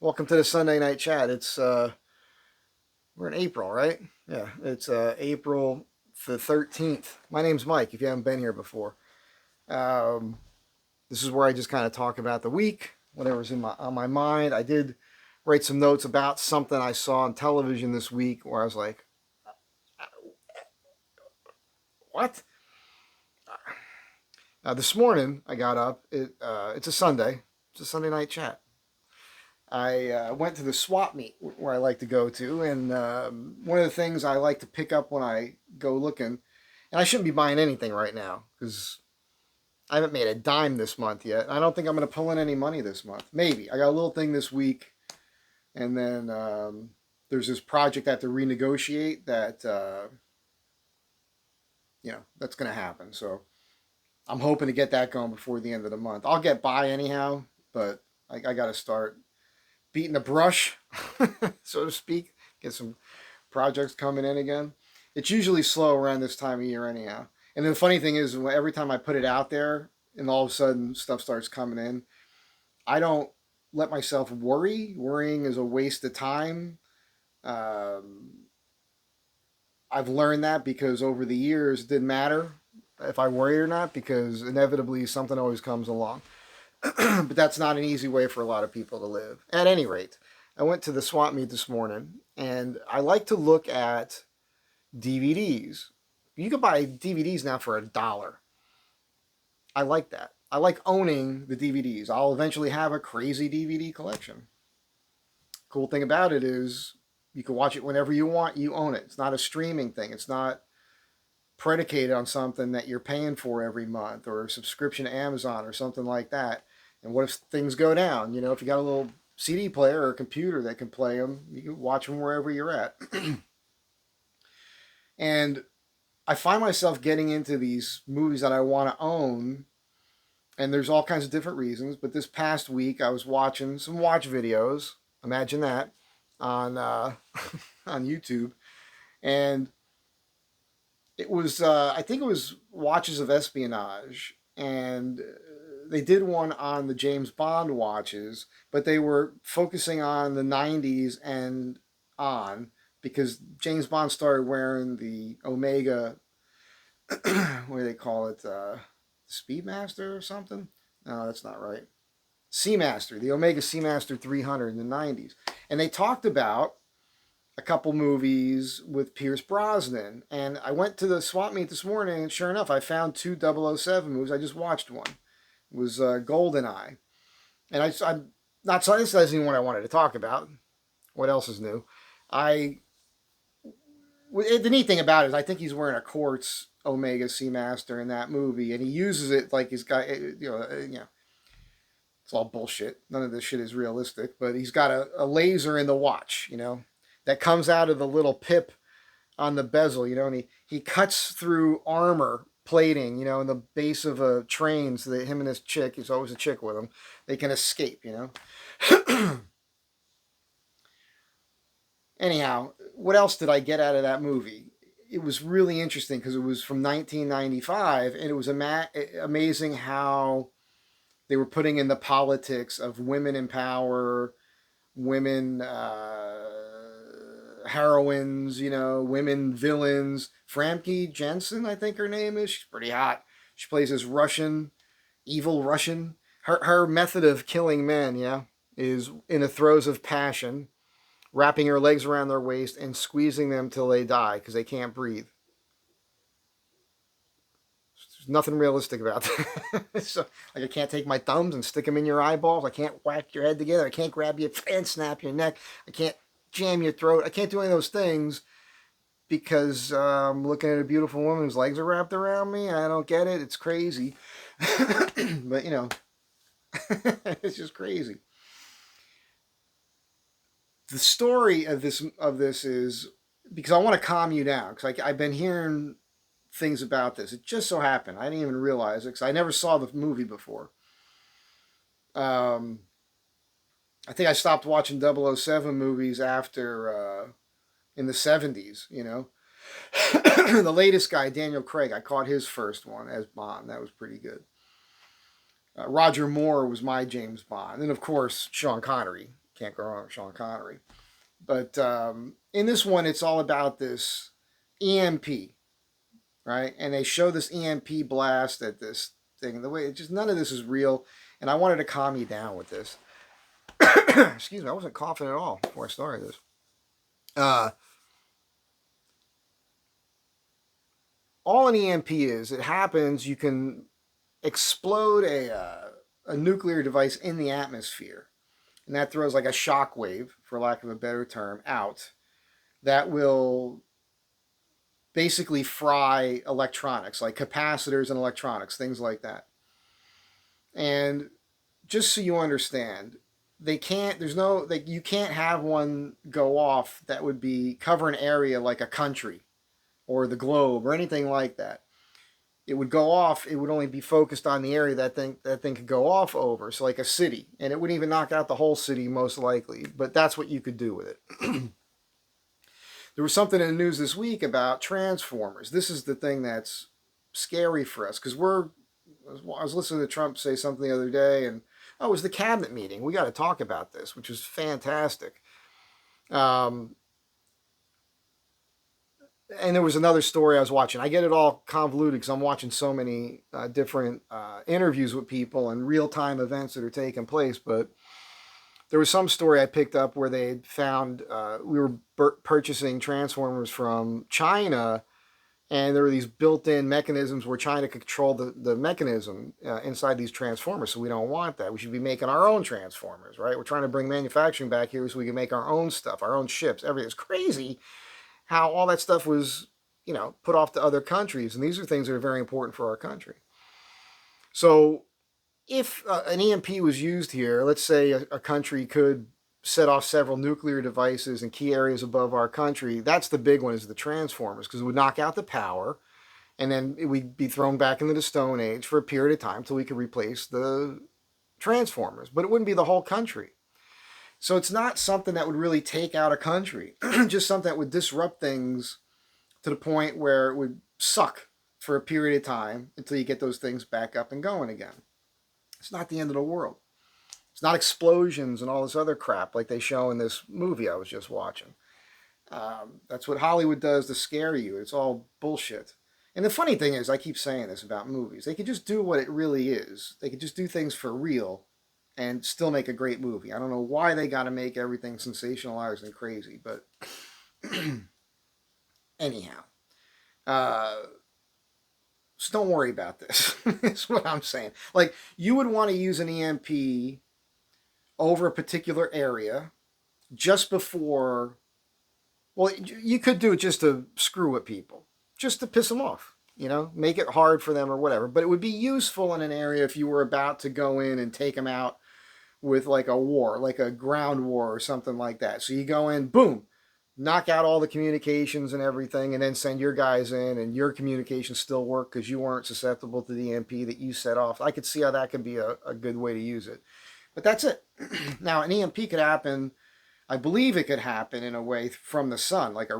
Welcome to the Sunday night chat. We're in April, right? Yeah, it's April the 13th. My name's Mike. If you haven't been here before, um, this is where I just kind of talk about the week, whatever's on my mind. I did write some notes about something I saw on television this week, where I was like, "What?" This morning I got up. It's a Sunday. It's a Sunday night chat. I went to the swap meet where I like to go to, and one of the things I like to pick up when I go looking, and I shouldn't be buying anything right now because I haven't made a dime this month yet. I don't think I'm going to pull in any money this month. Maybe I got a little thing this week, and then there's this project I have to renegotiate that that's going to happen. So I'm hoping to get that going before the end of the month. I'll get by anyhow, but I got to start beating the brush, so to speak. Get some projects coming in again. It's usually slow around this time of year anyhow. And the funny thing is, every time I put it out there and all of a sudden stuff starts coming in, I don't let myself worry. Worrying is a waste of time. Um, I've learned that because over the years it didn't matter if I worried or not because inevitably something always comes along. But that's not an easy way for a lot of people to live. At any rate, I went to the swap meet this morning, and I like to look at DVDs. You can buy DVDs now for $1. I like that. I like owning the DVDs. I'll eventually have a crazy DVD collection. Cool thing about it is you can watch it whenever you want. You own it. It's not a streaming thing. It's not predicated on something that you're paying for every month or a subscription to Amazon or something like that. And what if things go down? If you got a little CD player or a computer that can play them, you can watch them wherever you're at. And I find myself getting into these movies that I want to own, and there's all kinds of different reasons. But this past week, I was watching some watch videos. Imagine that on on YouTube, and it was I think it was watches of espionage, and they did one on the James Bond watches, but they were focusing on the 90s and on because James Bond started wearing the Omega, what do they call it, Speedmaster or something? No, that's not right. Seamaster, the Omega Seamaster 300 in the 90s. And they talked about a couple movies with Pierce Brosnan. And I went to the swap meet this morning, and sure enough, I found two 007 movies. I just watched one. It was GoldenEye. And I'm not so this isn't even what I wanted to talk about. What else is new? The neat thing about it is I think he's wearing a quartz Omega Seamaster in that movie, and he uses it like he's got it's all bullshit. None of this shit is realistic, but he's got a laser in the watch, that comes out of the little pip on the bezel, and he cuts through armor plating, in the base of a train so that him and his chick, he's always a chick with him, they can escape, Anyhow, what else did I get out of that movie? It was really interesting because it was from 1995, and it was amazing how they were putting in the politics of women in power, women heroines, women villains. Famke Janssen, I think her name is. She's pretty hot. She plays this evil Russian. Her method of killing men, is in the throes of passion, wrapping her legs around their waist and squeezing them till they die because they can't breathe. There's nothing realistic about that. So, like, I can't take my thumbs and stick them in your eyeballs. I can't whack your head together. I can't grab you and snap your neck. I can't jam your throat. I can't do any of those things because I'm looking at a beautiful woman whose legs are wrapped around me. I don't get it. It's crazy. But, it's just crazy. The story of this is because I want to calm you down because I've been hearing things about this. It just so happened I didn't even realize it because I never saw the movie before. I think I stopped watching 007 movies after in the 70s. The latest guy, Daniel Craig, I caught his first one as Bond. That was pretty good. Roger Moore was my James Bond, and of course Sean Connery Can't go wrong with Sean Connery. But in this one, it's all about this EMP, right? And they show this EMP blast at this thing. The way it just none of this is real, and I wanted to calm you down with this. Excuse me, I wasn't coughing at all before I started this. All an EMP is, it happens. You can explode a nuclear device in the atmosphere, and that throws like a shock wave, for lack of a better term, out that will basically fry electronics, like capacitors and electronics, things like that. And just so you understand, they can't. There's no. Like, you can't have one go off that would be cover an area like a country, or the globe, or anything like that. It would go off. It would only be focused on the area that thing could go off over. So like a city, and it wouldn't even knock out the whole city most likely. But that's what you could do with it. There was something in the news this week about Transformers. This is the thing that's scary for us, because I was listening to Trump say something the other day, and it was the cabinet meeting. We got to talk about this, which was fantastic. And there was another story I was watching. I get it all convoluted because I'm watching so many different interviews with people and real-time events that are taking place. But there was some story I picked up where they found we were purchasing Transformers from China, and there were these built-in mechanisms where China could control the mechanism inside these Transformers. So we don't want that. We should be making our own Transformers, right? We're trying to bring manufacturing back here so we can make our own stuff, our own ships, everything. It's crazy how all that stuff was, put off to other countries. And these are things that are very important for our country. So if an EMP was used here, let's say a country could set off several nuclear devices in key areas above our country. That's the big one, is the Transformers, because it would knock out the power, and then we'd be thrown back into the Stone Age for a period of time until we could replace the Transformers. But it wouldn't be the whole country. So it's not something that would really take out a country, just something that would disrupt things to the point where it would suck for a period of time until you get those things back up and going again. It's not the end of the world. It's not explosions and all this other crap like they show in this movie I was just watching. That's what Hollywood does to scare you. It's all bullshit. And the funny thing is, I keep saying this about movies, they could just do what it really is. They could just do things for real and still make a great movie. I don't know why they got to make everything sensationalized and crazy, but anyhow. So don't worry about this. That's what I'm saying. Like, you would want to use an EMP over a particular area just before. Well, you could do it just to screw with people, just to piss them off, make it hard for them or whatever. But it would be useful in an area if you were about to go in and take them out with like a war, like a ground war or something like that. So you go in, boom, knock out all the communications and everything, and then send your guys in, and your communications still work because you weren't susceptible to the EMP that you set off. I could see how that could be a good way to use it. But that's it. Now, an EMP could happen, I believe it could happen in a way from the sun, like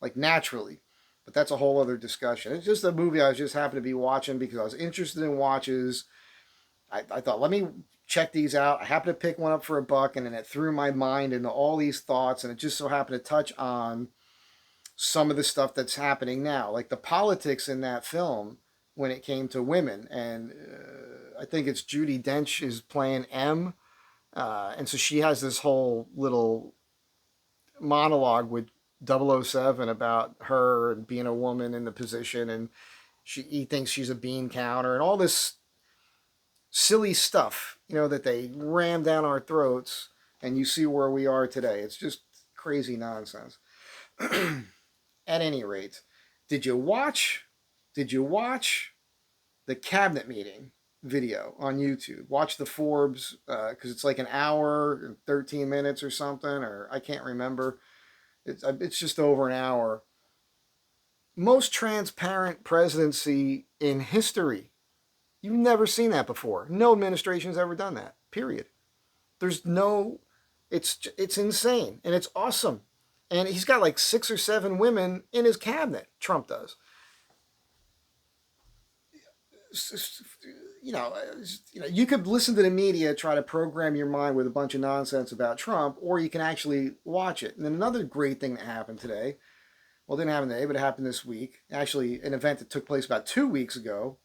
like naturally. But that's a whole other discussion. It's just a movie I was just happened to be watching because I was interested in watches. I thought, let me check these out. I happened to pick one up for $1, and then it threw my mind into all these thoughts, and it just so happened to touch on some of the stuff that's happening now, like the politics in that film when it came to women. And I think it's Judi Dench is playing M, and so she has this whole little monologue with 007 about her and being a woman in the position, and he thinks she's a bean counter and all this silly stuff, that they ram down our throats, and you see where we are today. It's just crazy nonsense. At any rate, did you watch the cabinet meeting video on YouTube? Watch the Forbes, because it's like an hour and 13 minutes or something, or I can't remember. It's just over an hour. Most transparent presidency in history. You've never seen that before. No administration's ever done that. Period. It's insane, and it's awesome. And he's got like 6 or 7 women in his cabinet. Trump does. you could listen to the media, try to program your mind with a bunch of nonsense about Trump, or you can actually watch it. And then another great thing that happened today, well, it didn't happen today, but it happened this week. Actually, an event that took place about 2 weeks ago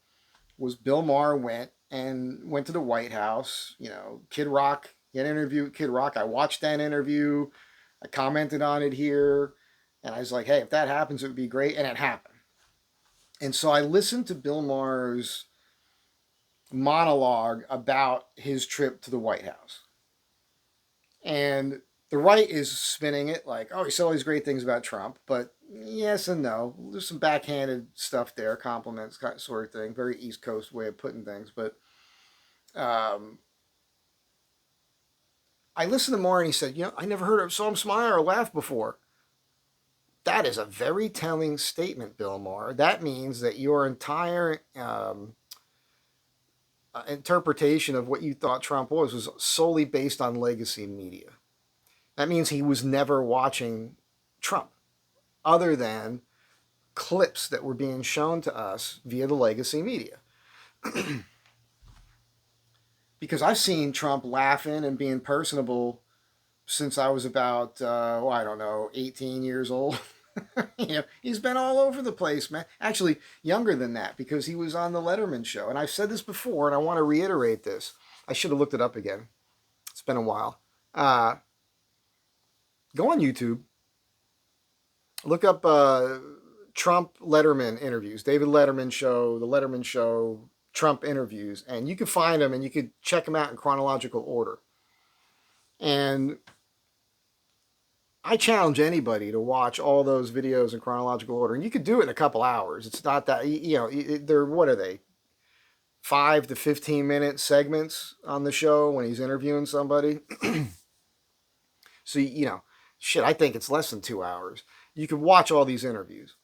was Bill Maher went to the White House. Kid Rock, he had an interview with Kid Rock. I watched that interview. I commented on it here. And I was like, hey, if that happens, it would be great. And it happened. And so I listened to Bill Maher's monologue about his trip to the White House. And the right is spinning it like, oh, he said all these great things about Trump. But yes and no. There's some backhanded stuff there, compliments sort of thing. Very East Coast way of putting things. But I listened to Maher and he said, I never saw him smile or laugh before. That is a very telling statement, Bill Maher. That means that your entire interpretation of what you thought Trump was solely based on legacy media. That means he was never watching Trump, other than clips that were being shown to us via the legacy media. Because I've seen Trump laughing and being personable since I was about, 18 years old. He's been all over the place, man. Actually, younger than that, because he was on the Letterman show. And I've said this before, and I want to reiterate this. I should have looked it up again. It's been a while. Go on YouTube. Look up Trump Letterman interviews. David Letterman show, the Letterman show, Trump interviews. And you can find them, and you could check them out in chronological order. And I challenge anybody to watch all those videos in chronological order. And you could do it in a couple hours. It's not that, they're, what are they? 5 to 15 minute segments on the show when he's interviewing somebody. So, I think it's less than 2 hours. You could watch all these interviews.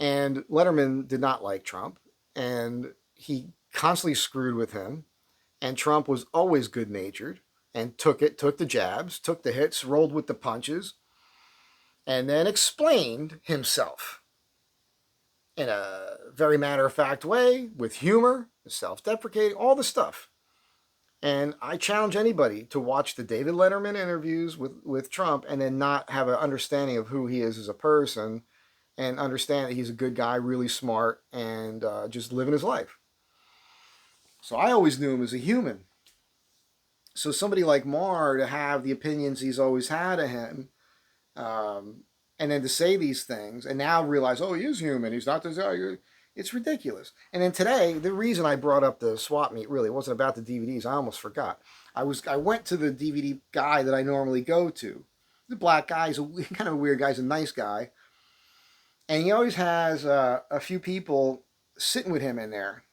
And Letterman did not like Trump. And he constantly screwed with him. And Trump was always good-natured. And took the jabs, took the hits, rolled with the punches, and then explained himself in a very matter-of-fact way, with humor, self-deprecating, all the stuff. And I challenge anybody to watch the David Letterman interviews with Trump and then not have an understanding of who he is as a person and understand that he's a good guy, really smart, and just living his life. So I always knew him as a human. So somebody like Maher, to have the opinions he's always had of him, and then to say these things, and now realize, oh, he is human. He's not this. It's ridiculous. And then today, the reason I brought up the swap meet really wasn't about the DVDs. I almost forgot. I went to the DVD guy that I normally go to. The black guy, he's kind of a weird guy. He's a nice guy. And he always has a few people sitting with him in there,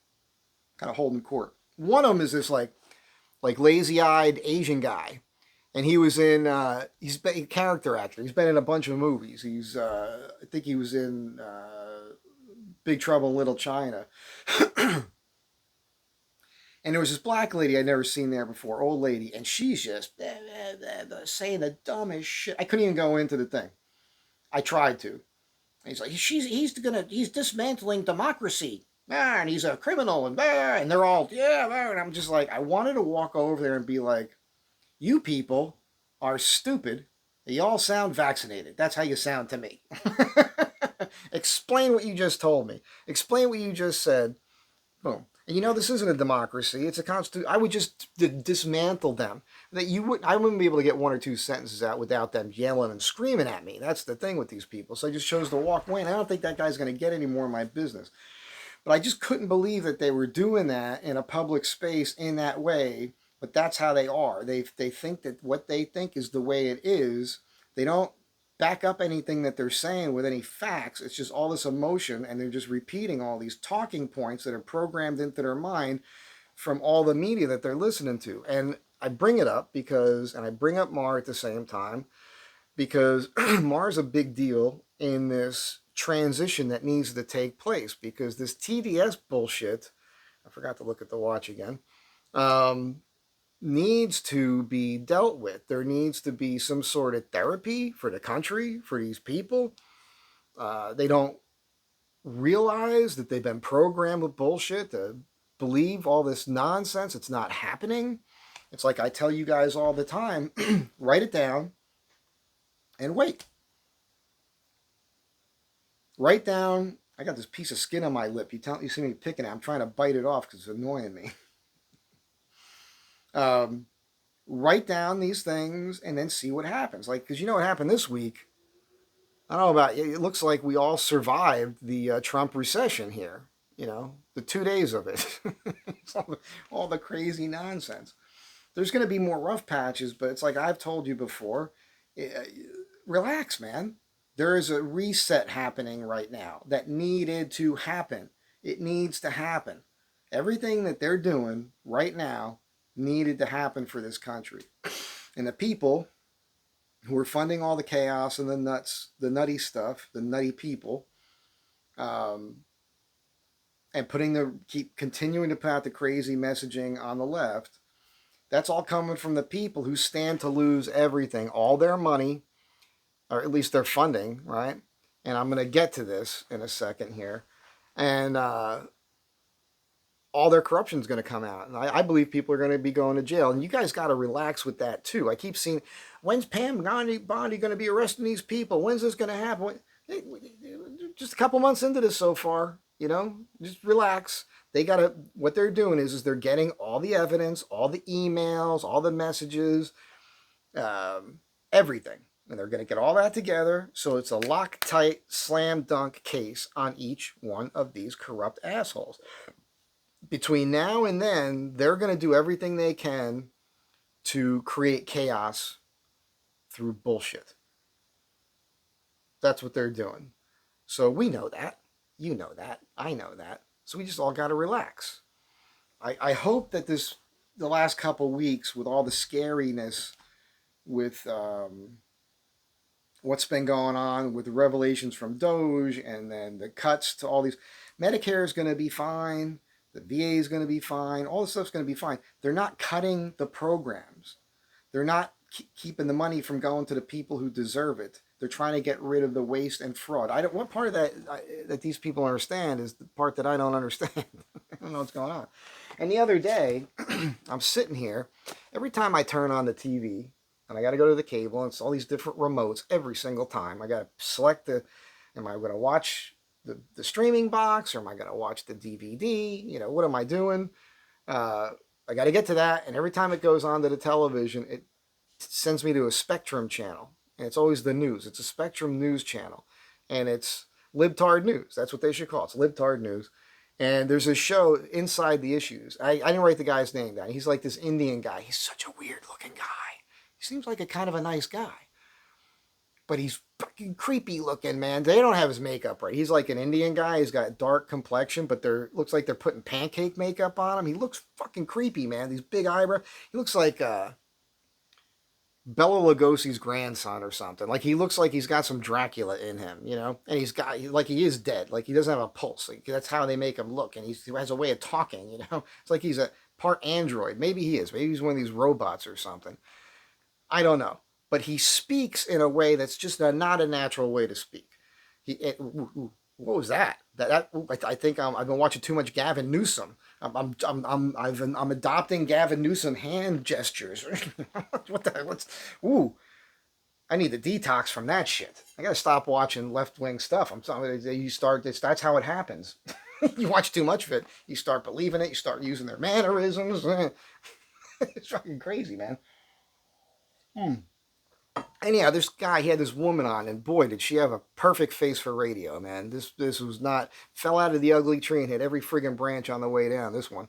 kind of holding court. One of them is this like lazy-eyed Asian guy, and he was in he's been a character actor. He's been in a bunch of movies. He's I think he was in Big Trouble in Little China. And there was this black lady I'd never seen there before, old lady, and she's just saying the dumbest shit. I couldn't even go into the thing. I tried to. And he's like, he's dismantling democracy. And he's a criminal, and they're all, and I'm just like, I wanted to walk over there and be like, you people are stupid. You all sound vaccinated. That's how you sound to me. Explain what you just told me. Explain what you just said. Boom. And this isn't a democracy. It's a constitution. I would just dismantle them. I wouldn't be able to get one or two sentences out without them yelling and screaming at me. That's the thing with these people. So I just chose to walk away, and I don't think that guy's going to get any more of my business. But I just couldn't believe that they were doing that in a public space in that way. But that's how they are. They think that what they think is the way it is. They don't back up anything that they're saying with any facts. It's just all this emotion, and they're just repeating all these talking points that are programmed into their mind from all the media that they're listening to. And I bring it up and I bring up Maher at the same time, because Maher's a big deal in this transition that needs to take place, because this TDS bullshit, I forgot to look at the watch again, needs to be dealt with. There needs to be some sort of therapy for the country, for these people. They don't realize that they've been programmed with bullshit. The believe all this nonsense. It's not happening. It's like I tell you guys all the time, write it down and wait. Write down, I got this piece of skin on my lip. You see me picking it. I'm trying to bite it off because it's annoying me. Write down these things and then see what happens. Like, because you know what happened this week? I don't know about you. It looks like we all survived the Trump recession here. You know, the 2 days of it. all the crazy nonsense. There's going to be more rough patches, but it's like I've told you before. Relax, man. There is a reset happening right now that needed to happen. It needs to happen. Everything that they're doing right now needed to happen for this country. And the people who are funding all the chaos and the nutty stuff, the nutty people, and keep continuing to put out the crazy messaging on the left, that's all coming from the people who stand to lose everything, all their money, or at least their funding, right? And I'm going to get to this in a second here. And all their corruption is going to come out. And I believe people are going to be going to jail. And you guys got to relax with that too. I keep seeing, when's Pam Bondi going to be arresting these people? When's this going to happen? Just a couple months into this so far, you know, just relax. What they're doing is they're getting all the evidence, all the emails, all the messages, everything. And they're going to get all that together. So it's a lock-tight, slam dunk case on each one of these corrupt assholes. Between now and then, they're going to do everything they can to create chaos through bullshit. That's what they're doing. So we know that. You know that. I know that. So we just all got to relax. I hope that the last couple weeks, with all the scariness, with what's been going on, with the revelations from Doge, and then the cuts to all these, Medicare is going to be fine. The VA is going to be fine. All this stuff's going to be fine. They're not cutting the programs. They're not keeping the money from going to the people who deserve it. They're trying to get rid of the waste and fraud. What part of that these people understand is the part that I don't understand. I don't know what's going on. And the other day, I'm sitting here. Every time I turn on the TV, and I got to go to the cable, and it's all these different remotes every single time. I got to select am I going to watch the streaming box, or am I going to watch the DVD? You know, what am I doing? I got to get to that. And every time it goes on to the television, it sends me to a Spectrum channel. And it's always the news. It's a Spectrum news channel. And it's libtard news. That's what they should call it. It's libtard news. And there's a show, Inside the Issues. I didn't write the guy's name down. He's like this Indian guy. He's such a weird looking guy. He seems like a kind of a nice guy. But he's fucking creepy looking, man. They don't have his makeup right. He's like an Indian guy. He's got a dark complexion, but looks like they're putting pancake makeup on him. He looks fucking creepy, man. These big eyebrows. He looks like Bela Lugosi's grandson or something. Like, he looks like he's got some Dracula in him, you know? And he is dead. Like, he doesn't have a pulse. Like, that's how they make him look. And he has a way of talking, you know? It's like he's a part android. Maybe he is. Maybe he's one of these robots or something. I don't know. But he speaks in a way that's just not a natural way to speak. What was that? I think I've been watching too much Gavin Newsom. I'm adopting Gavin Newsom hand gestures. I need the detox from that shit. I gotta stop watching left wing stuff. That's how it happens. You watch too much of it, you start believing it. You start using their mannerisms. It's fucking crazy, man. Anyhow, this guy, he had this woman on, and boy, did she have a perfect face for radio, man. This was not, fell out of the ugly tree and hit every friggin' branch on the way down, this one.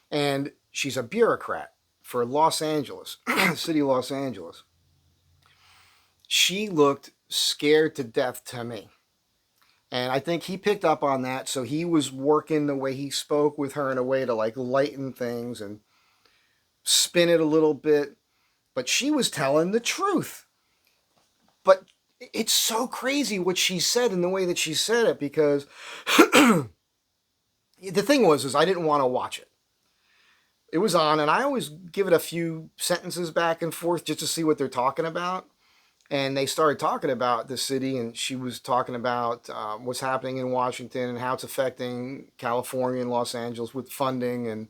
And she's a bureaucrat for Los Angeles, city of Los Angeles. She looked scared to death to me. And I think he picked up on that, so he was working the way he spoke with her in a way to like lighten things and spin it a little bit. But she was telling the truth. But it's so crazy what she said and the way that she said it, because the thing was I didn't want to watch it. It was on, and I always give it a few sentences back and forth just to see what they're talking about. And they started talking about the city, and she was talking about what's happening in Washington and how it's affecting California and Los Angeles with funding. And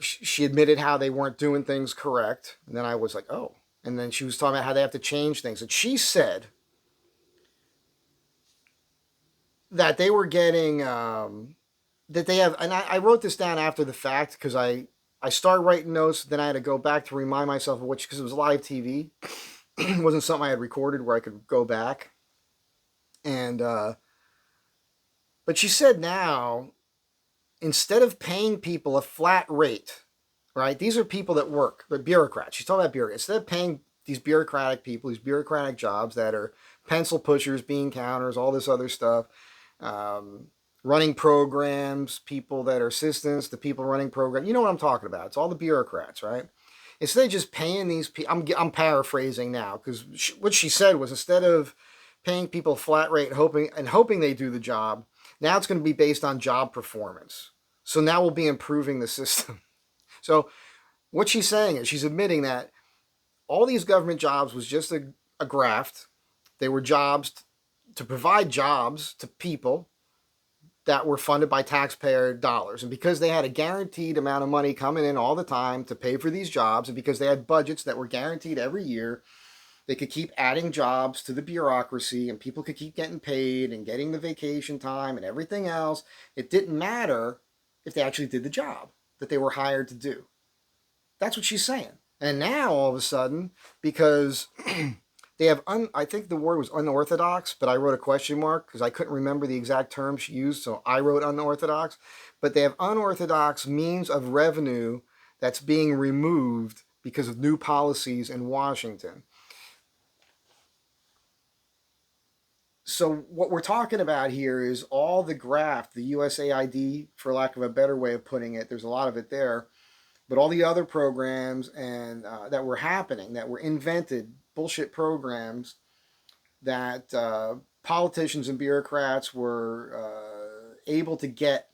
she admitted how they weren't doing things correct. And then I was like, oh. And then she was talking about how they have to change things. And she said that they were getting, that they have, and I wrote this down after the fact because I started writing notes, then I had to go back to remind myself of which, because it was live TV. It wasn't something I had recorded where I could go back. And, but she said now, instead of paying people a flat rate, right? These are people that work, but bureaucrats. She's talking about bureaucrats. Instead of paying these bureaucratic people, these bureaucratic jobs that are pencil pushers, bean counters, all this other stuff, running programs, people that are assistants, the people running programs. You know what I'm talking about. It's all the bureaucrats, right? Instead of just paying these people, I'm paraphrasing now, because what she said was, instead of paying people a flat rate hoping they do the job, now it's going to be based on job performance. So now we'll be improving the system. So what she's saying is, she's admitting that all these government jobs was just a graft. They were jobs to provide jobs to people that were funded by taxpayer dollars. And because they had a guaranteed amount of money coming in all the time to pay for these jobs, and because they had budgets that were guaranteed every year, they could keep adding jobs to the bureaucracy, and people could keep getting paid and getting the vacation time and everything else. It didn't matter if they actually did the job that they were hired to do. That's what she's saying. And now all of a sudden, because they have, I think the word was unorthodox, but I wrote a question mark because I couldn't remember the exact term she used, so I wrote unorthodox. But they have unorthodox means of revenue that's being removed because of new policies in Washington. So what we're talking about here is all the graft, the USAID, for lack of a better way of putting it. There's a lot of it there, but all the other programs and that were happening, that were invented, bullshit programs that politicians and bureaucrats were able to get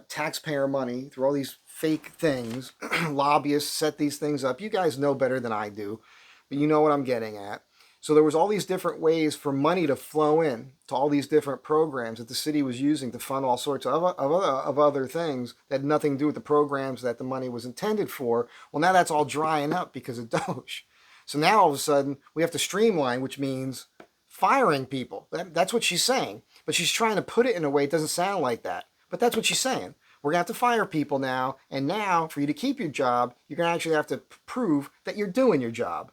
taxpayer money through all these fake things. Lobbyists set these things up. You guys know better than I do, but you know what I'm getting at. So there was all these different ways for money to flow in to all these different programs that the city was using to fund all sorts of other things that had nothing to do with the programs that the money was intended for. Well, now that's all drying up because of Doge. So now all of a sudden we have to streamline, which means firing people. That's what she's saying. But she's trying to put it in a way it doesn't sound like that. But that's what she's saying. We're going to have to fire people now. And now, for you to keep your job, you're going to actually have to prove that you're doing your job.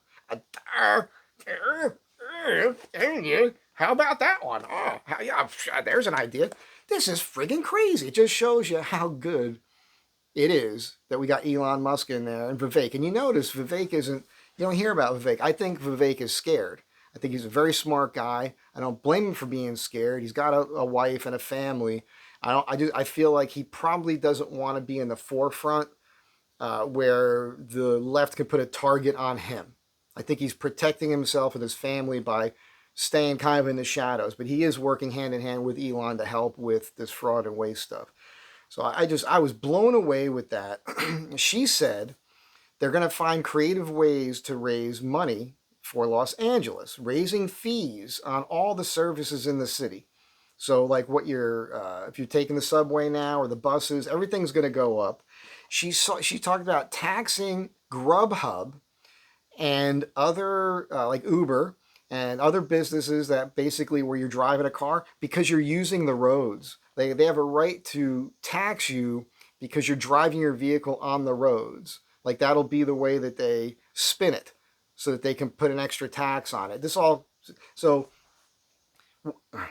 How about that one? Oh, yeah, there's an idea. This is friggin' crazy. It just shows you how good it is that we got Elon Musk in there and Vivek. And you notice Vivek isn't, you don't hear about Vivek. I think Vivek is scared. I think he's a very smart guy. I don't blame him for being scared. He's got a wife and a family. I feel like he probably doesn't want to be in the forefront where the left can put a target on him. I think he's protecting himself and his family by staying kind of in the shadows, but he is working hand in hand with Elon to help with this fraud and waste stuff. So I was blown away with that. She said they're going to find creative ways to raise money for Los Angeles, raising fees on all the services in the city. So like if you're taking the subway now or the buses, everything's going to go up. She talked about taxing Grubhub and other like Uber and other businesses that basically where you're driving a car because you're using the roads. They have a right to tax you because you're driving your vehicle on the roads. Like that'll be the way that they spin it so that they can put an extra tax on it. So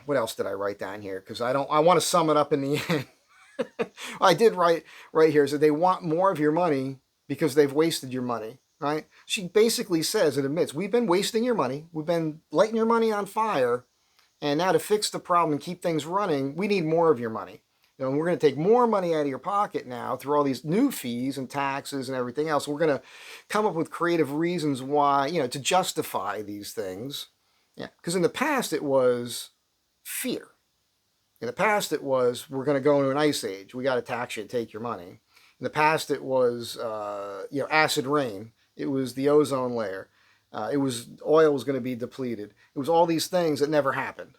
what else did I write down here? Because I want to sum it up in the end. I did write right here. So they want more of your money because they've wasted your money. Right? She basically says and admits, we've been wasting your money. We've been lighting your money on fire. And now to fix the problem and keep things running, we need more of your money. And we're going to take more money out of your pocket now through all these new fees and taxes and everything else. We're going to come up with creative reasons why, to justify these things. Yeah. Because in the past it was fear. In the past it was, we're going to go into an ice age. We got to tax you and take your money. In the past it was, acid rain. It was the ozone layer. It was oil was going to be depleted. It was all these things that never happened.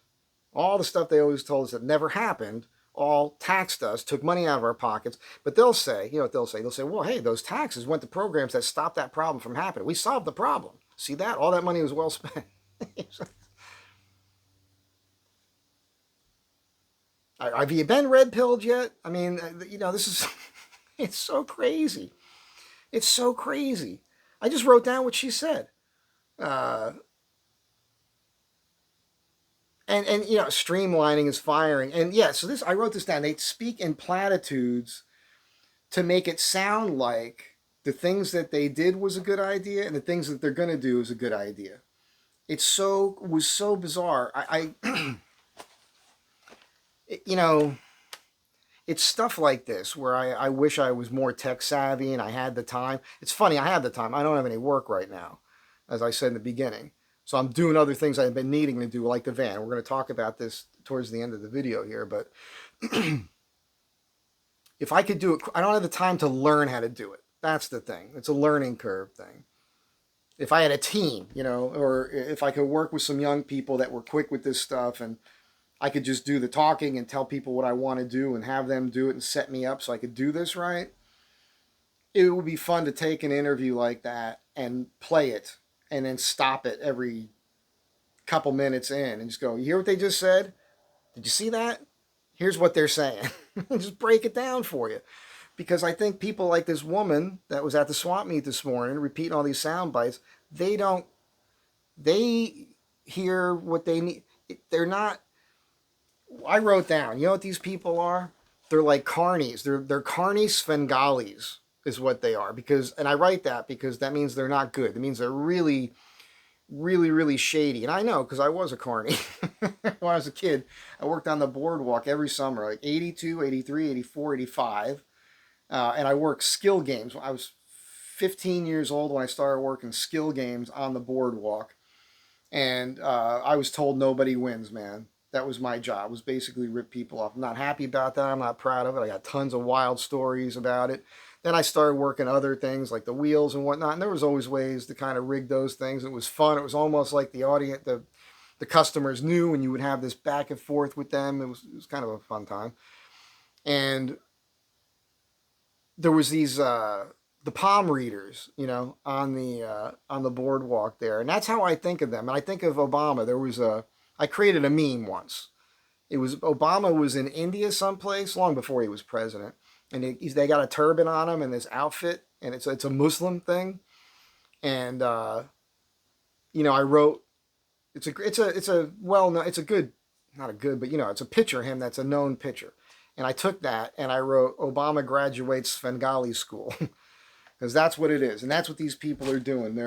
All the stuff they always told us that never happened, all taxed us, took money out of our pockets. But they'll say, you know what they'll say? They'll say, well, hey, those taxes went to programs that stopped that problem from happening. We solved the problem. See that? All that money was well spent. Have you been red pilled yet? I mean, you know, this is, it's so crazy. It's so crazy. I just wrote down what she said. Uh, and you know, streamlining is firing. And yeah, so this, I wrote this down. They speak in platitudes to make it sound like the things that they did was a good idea and the things that they're going to do is a good idea. Was so bizarre. You know, it's stuff like this where I wish I was more tech savvy and I had the time. It's funny, I had the time. I don't have any work right now, as I said in the beginning. So I'm doing other things I've been needing to do, like the van. We're going to talk about this towards the end of the video here, but if I could do it, I don't have the time to learn how to do it. That's the thing. It's a learning curve thing. If I had a team, you know, or if I could work with some young people that were quick with this stuff and I could just do the talking and tell people what I want to do and have them do it and set me up so I could do this right, it would be fun to take an interview like that and play it and then stop it every couple minutes in and just go, you hear what they just said? Did you see that? Here's what they're saying. Just break it down for you. Because I think people like this woman that was at the swap meet this morning repeating all these sound bites, they hear what they need. They're not, I wrote down, you know what these people are? They're like Carnies. They're Carnies Svengalis is what they are. Because, and I write that because that means they're not good. It means they're really, really, really shady. And I know because I was a Carney. When I was a kid, I worked on the boardwalk every summer, like 82, 83, 84, 85. And I worked skill games. I was 15 years old when I started working skill games on the boardwalk. And I was told nobody wins, man. That was my job, was basically rip people off. I'm not happy about that. I'm not proud of it. I got tons of wild stories about it. Then I started working other things like the wheels and whatnot. And there was always ways to kind of rig those things. It was fun. It was almost like the audience, the customers knew, and you would have this back and forth with them. It was kind of a fun time. And there was these the palm readers, you know, on the boardwalk there, and that's how I think of them. And I think of Obama. I created a meme once. It was Obama was in India someplace long before he was president, and they got a turban on him and this outfit, and it's a Muslim thing, and you know, I wrote it's a good, not a good, but you know, it's a picture of him that's a known picture. And I took that and I wrote Obama graduates Svengali school because that's what it is, and that's what these people are doing.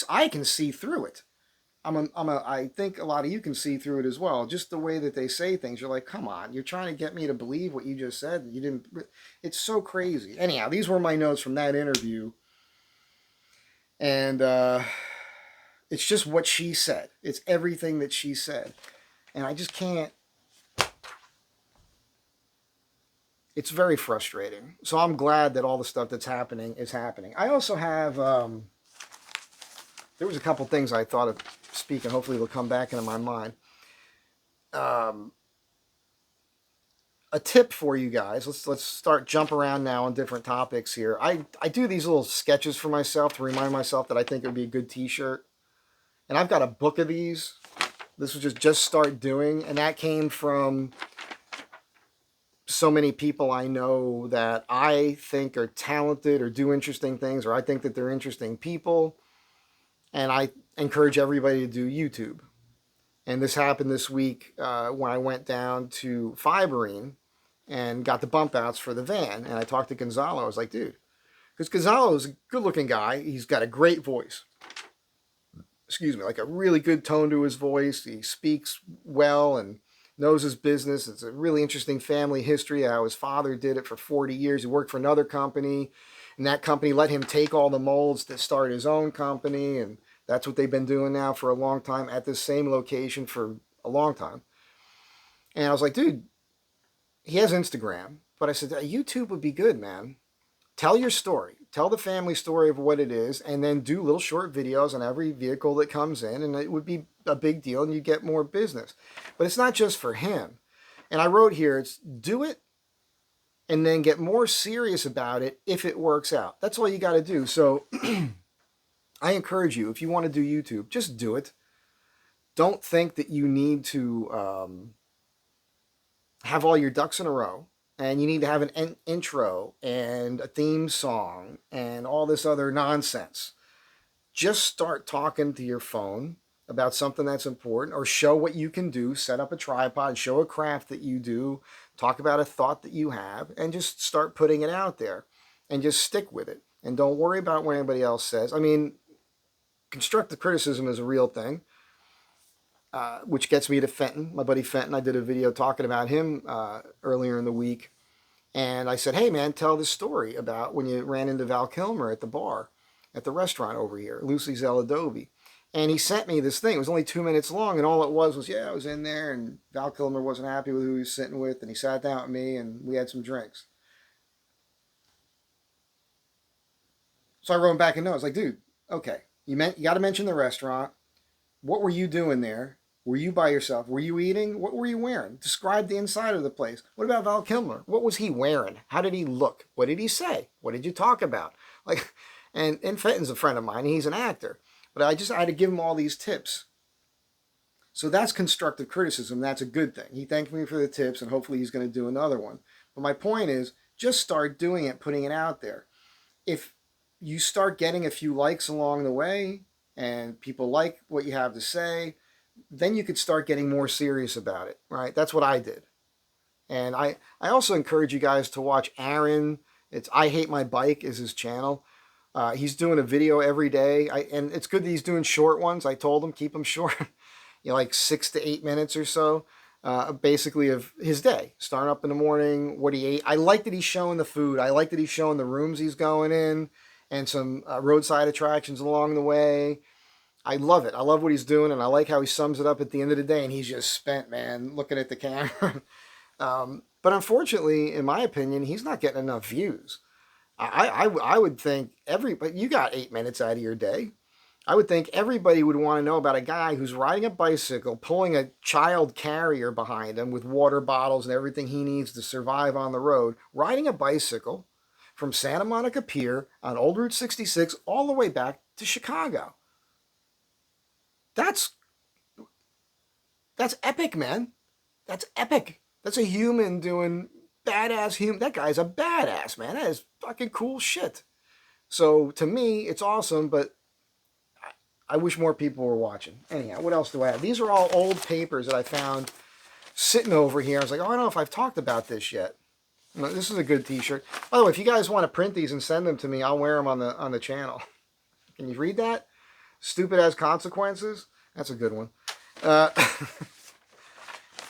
I can see through it. I think a lot of you can see through it as well. Just the way that they say things, you're like, come on, you're trying to get me to believe what you just said. You didn't. It's so crazy. Anyhow, these were my notes from that interview, and it's just what she said. It's everything that she said, and I just can't. It's very frustrating. So I'm glad that all the stuff that's happening is happening. I also have, there was a couple things I thought of speaking. Hopefully they'll come back into my mind. A tip for you guys. Let's start jump around now on different topics here. I do these little sketches for myself to remind myself that I think it would be a good t-shirt. And I've got a book of these. This was just start doing. And that came from so many people I know that I think are talented or do interesting things, or I think that they're interesting people. And I encourage everybody to do YouTube. And this happened this week when I went down to Fiberine and got the bump outs for the van. And I talked to Gonzalo. I was like, dude, because Gonzalo is a good looking guy. He's got a great voice. Excuse me, like a really good tone to his voice. He speaks well and knows his business. It's a really interesting family history, how his father did it for 40 years. He worked for another company, and that company let him take all the molds to start his own company, and that's what they've been doing now for a long time at this same location for a long time. And I was like, dude, he has Instagram, but I said, YouTube would be good, man. Tell your story. tell the family story of what it is, and then do little short videos on every vehicle that comes in, and it would be a big deal, and you get more business. But it's not just for him. And I wrote here, it's do it and then get more serious about it if it works out. That's all you got to do. So I encourage you, if you want to do YouTube, just do it. Don't think that you need to have all your ducks in a row, and you need to have an intro and a theme song and all this other nonsense. Just start talking to your phone about something that's important, or show what you can do. Set up a tripod, show a craft that you do, talk about a thought that you have, and just start putting it out there and just stick with it. And don't worry about what anybody else says. I mean, constructive criticism is a real thing, which gets me to Fenton, my buddy Fenton. I did a video talking about him earlier in the week. And I said, hey, man, tell the story about when you ran into Val Kilmer at the bar, at the restaurant over here, Lucy's El Adobe. And he sent me this thing. It was only 2 minutes long, and all it was, yeah, I was in there, and Val Kilmer wasn't happy with who he was sitting with, and he sat down with me, and we had some drinks. So I wrote him back a note. I was like, dude, okay, you got to mention the restaurant. What were you doing there? Were you by yourself? Were you eating? What were you wearing? Describe the inside of the place. What about Val Kilmer? What was he wearing? How did he look? What did he say? What did you talk about? Like, and Fenton's a friend of mine. He's an actor. But I had to give him all these tips. So that's constructive criticism. That's a good thing. He thanked me for the tips, and hopefully he's going to do another one. But my point is, just start doing it, putting it out there. If you start getting a few likes along the way, and people like what you have to say, then you could start getting more serious about it, right? That's what I did. And I also encourage you guys to watch Aaron. It's I Hate My Bike is his channel. He's doing a video every day. And it's good that he's doing short ones. I told him, keep them short, like 6 to 8 minutes or so, basically of his day. Starting up in the morning, what he ate. I like that he's showing the food. I like that he's showing the rooms he's going in and some roadside attractions along the way. I love it. I love what he's doing, and I like how he sums it up at the end of the day, and he's just spent, man, looking at the camera. But unfortunately, in my opinion, he's not getting enough views. I would think but you got 8 minutes out of your day. I would think everybody would want to know about a guy who's riding a bicycle, pulling a child carrier behind him with water bottles and everything he needs to survive on the road, riding a bicycle from Santa Monica Pier on Old Route 66 all the way back to Chicago. That's epic, man. That's epic. That's a human doing badass human. That guy's a badass, man. That is fucking cool shit. So to me, it's awesome, but I wish more people were watching. Anyhow, what else do I have? These are all old papers that I found sitting over here. I was like, oh, I don't know if I've talked about this yet. This is a good t-shirt. By the way, if you guys want to print these and send them to me, I'll wear them on the channel. Can you read that? Stupid as consequences. That's a good one.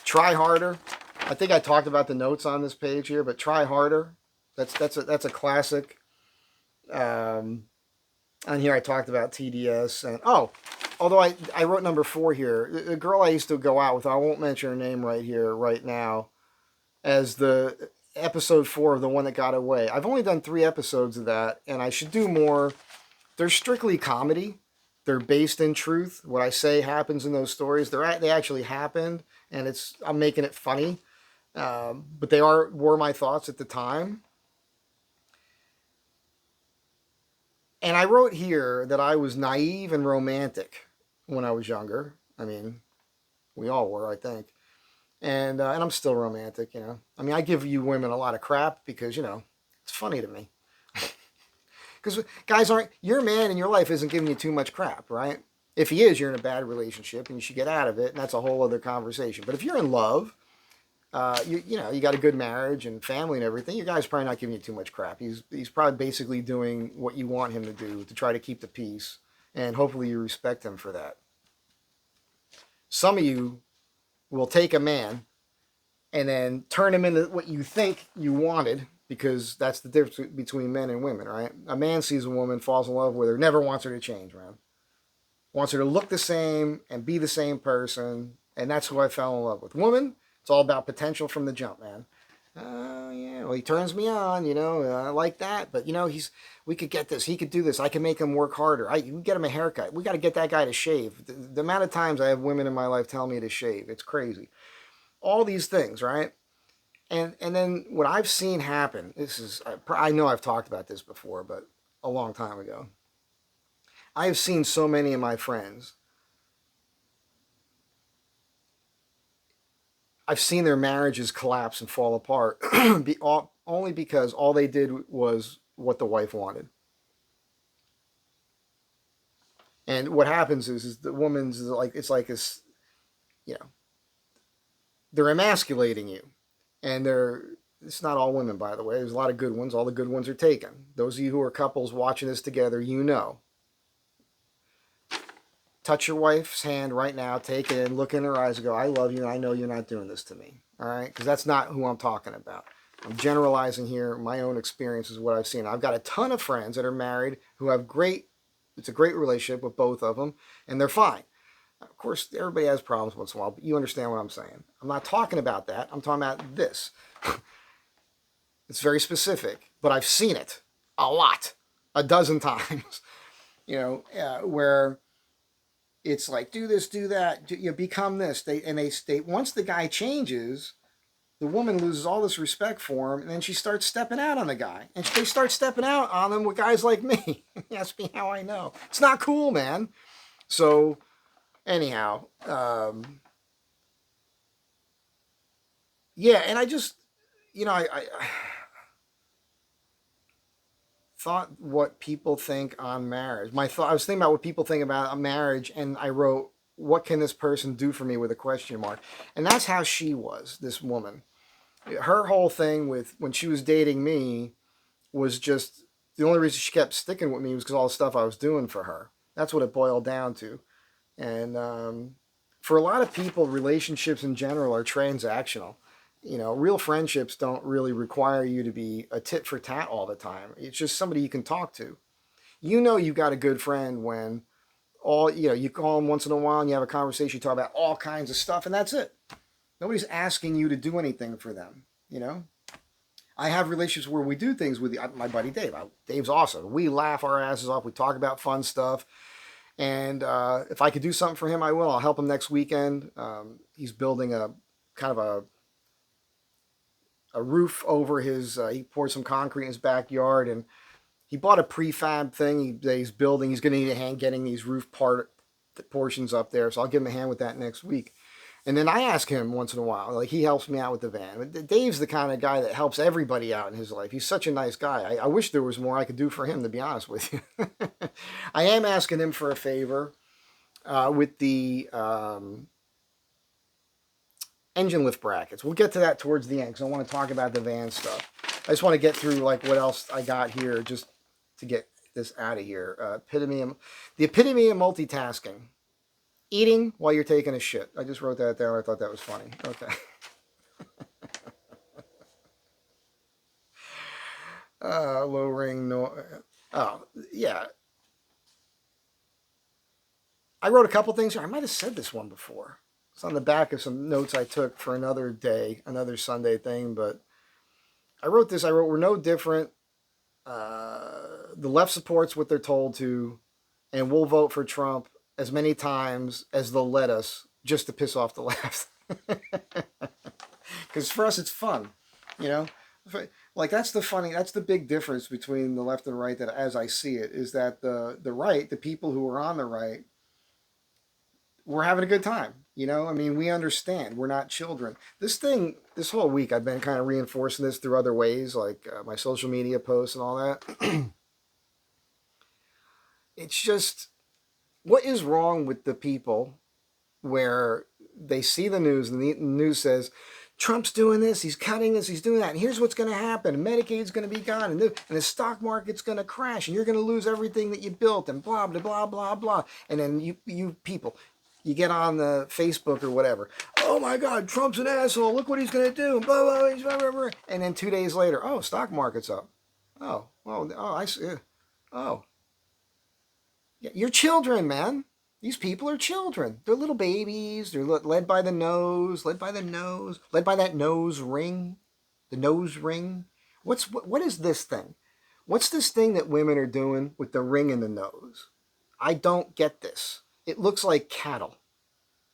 Try harder. I think I talked about the notes on this page here, but try harder. That's a classic. On here I talked about TDS, and although I wrote number 4 here. The girl I used to go out with, I won't mention her name right here right now, as the episode 4 of The One That Got Away. I've only done 3 episodes of that, and I should do more. They're strictly comedy. They're based in truth. What I say happens in those stories. They actually happened, and I'm making it funny. But they were my thoughts at the time. And I wrote here that I was naive and romantic when I was younger. I mean, we all were, I think. And I'm still romantic, you know. I mean, I give you women a lot of crap because, you know, it's funny to me. Because guys your man in your life isn't giving you too much crap, right? If he is, you're in a bad relationship and you should get out of it, and that's a whole other conversation. But if you're in love, you know, you got a good marriage and family and everything, your guy's probably not giving you too much crap. He's probably basically doing what you want him to do to try to keep the peace, and hopefully you respect him for that. Some of you will take a man and then turn him into what you think you wanted, because that's the difference between men and women, right? A man sees a woman, falls in love with her, never wants her to change, man. Wants her to look the same and be the same person, and that's who I fell in love with. Woman, it's all about potential from the jump, man. Oh yeah, well he turns me on, I like that. But we could get this. He could do this. I can make him work harder. We get him a haircut. We got to get that guy to shave. The amount of times I have women in my life tell me to shave, it's crazy. All these things, right? And then what I've seen happen. I know I've talked about this before, but a long time ago. I have seen so many of my friends. I've seen their marriages collapse and fall apart only because all they did was what the wife wanted. And what happens is the woman's like, it's like this, you know, they're emasculating you. And it's not all women, by the way. There's a lot of good ones. All the good ones are taken. Those of you who are couples watching this together, touch your wife's hand right now, take it in, look in her eyes and go, I love you, and I know you're not doing this to me. All right? Because that's not who I'm talking about. I'm generalizing here. My own experience is what I've seen. I've got a ton of friends that are married who have it's a great relationship with both of them, and they're fine. Of course, everybody has problems once in a while, but you understand what I'm saying. I'm not talking about that. I'm talking about this. It's very specific, but I've seen it a lot, a dozen times, where it's like, do this, do that, become this. They once the guy changes, the woman loses all this respect for him, and then she starts stepping out on the guy. And they start stepping out on them with guys like me. Ask me how I know. It's not cool, man. So, anyhow, yeah, and I just, I thought what people think on marriage. I was thinking about what people think about a marriage, and I wrote, what can this person do for me with a question mark? And that's how she was, this woman. Her whole thing with when she was dating me was just the only reason she kept sticking with me was because all the stuff I was doing for her. That's what it boiled down to. And for a lot of people, relationships in general are transactional. Real friendships don't really require you to be a tit for tat all the time. It's just somebody you can talk to. You've got a good friend when you call them once in a while and you have a conversation, you talk about all kinds of stuff, and that's it. Nobody's asking you to do anything for them. I have relationships where we do things with my buddy Dave. Dave's awesome. We laugh our asses off. We talk about fun stuff. And if I could do something for him, I will. I'll help him next weekend. He's building a kind of a roof over he poured some concrete in his backyard, and he bought a prefab thing he's building. He's going to need a hand getting these roof portions up there, so I'll give him a hand with that next week. And then I ask him once in a while, like he helps me out with the van. But Dave's the kind of guy that helps everybody out in his life. He's such a nice guy. I wish there was more I could do for him, to be honest with you. I am asking him for a favor with the engine lift brackets. We'll get to that towards the end because I want to talk about the van stuff. I just want to get through like what else I got here just to get this out of here. The epitome of multitasking. Eating while you're taking a shit. I just wrote that down. I thought that was funny. Okay. Lowering no. Oh, yeah. I wrote a couple things here. I might have said this one before. It's on the back of some notes I took for another day, another Sunday thing, but I wrote this. We're no different. The left supports what they're told to, and we'll vote for Trump as many times as they'll let us, just to piss off the left. Because for us, it's fun, Like that's the big difference between the left and the right. That, as I see it, is that the right, the people who are on the right, we're having a good time. We understand. We're not children. This whole week, I've been kind of reinforcing this through other ways, like my social media posts and all that. It's just, what is wrong with the people where they see the news and the news says, Trump's doing this, he's cutting this, he's doing that, and here's what's going to happen, and Medicaid's going to be gone, and the stock market's going to crash, and you're going to lose everything that you built, and blah, blah, blah, blah, blah. And then you people, you get on the Facebook or whatever, oh my God, Trump's an asshole, look what he's going to do, blah, blah, blah, blah, blah. And then 2 days later, oh, stock market's up. Oh, well, I see. Oh. You're children, man. These people are children. They're little babies. They're led by the nose, led by that nose ring. The nose ring. What is this thing? What's this thing that women are doing with the ring in the nose? I don't get this. It looks like cattle.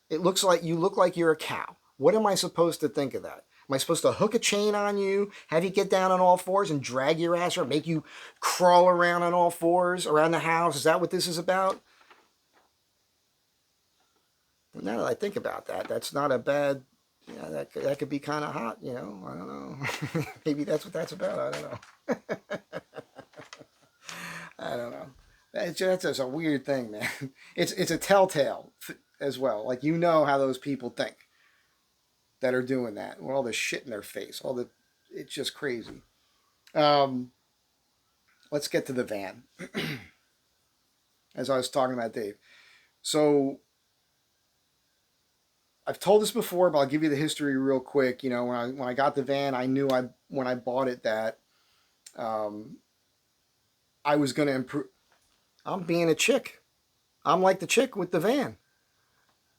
It looks like you look like you're a cow. What am I supposed to think of that? Am I supposed to hook a chain on you, have you get down on all fours and drag your ass or make you crawl around on all fours around the house? Is that what this is about? Now that I think about that, that's not a bad. Yeah, that could be kind of hot, you know. I don't know. Maybe that's what that's about. I don't know. I don't know. That's just a weird thing, man. It's a telltale as well. Like you know how those people think that are doing that. With all the shit in their face, it's just crazy. Um, let's get to the van. As I was talking about Dave. So I've told this before, but I'll give you the history real quick. You know, when I got the van, I knew when I bought it that um, I was going to improve. I'm being a chick. I'm like the chick with the van.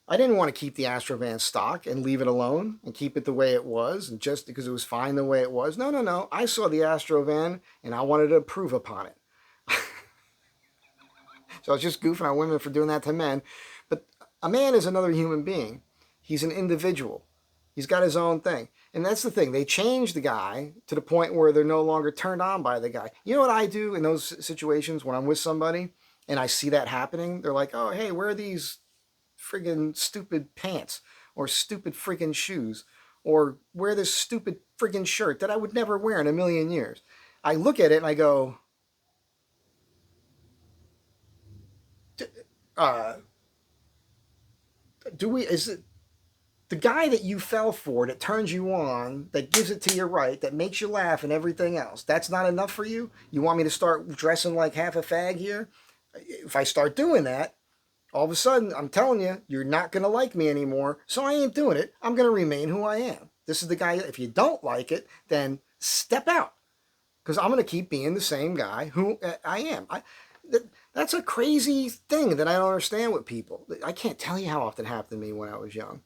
I didn't want to keep the Astro van stock and leave it alone and keep it the way it was, and just because it was fine the way it was. No, no, no. I saw the Astro van and I wanted to improve upon it. So I was just goofing on women for doing that to men. But a man is another human being. He's an individual. He's got his own thing. And that's the thing. They change the guy to the point where they're no longer turned on by the guy. You know what I do in those situations when I'm with somebody and I see that happening? They're like, oh, hey, where are these friggin' stupid pants or stupid friggin' shoes or wear this stupid friggin' shirt that I would never wear in a million years? I look at it and I go, uh, is it the guy that you fell for, that turns you on, that gives it to you right, that makes you laugh and everything else, that's not enough for you? You want me to start dressing like half a fag here? If I start doing that, all of a sudden, I'm telling you, you're not going to like me anymore, so I ain't doing it. I'm going to remain who I am. This is the guy, if you don't like it, then step out. Because I'm going to keep being the same guy who I am. That's a crazy thing that I don't understand with people. I can't tell you how often it happened to me when I was young.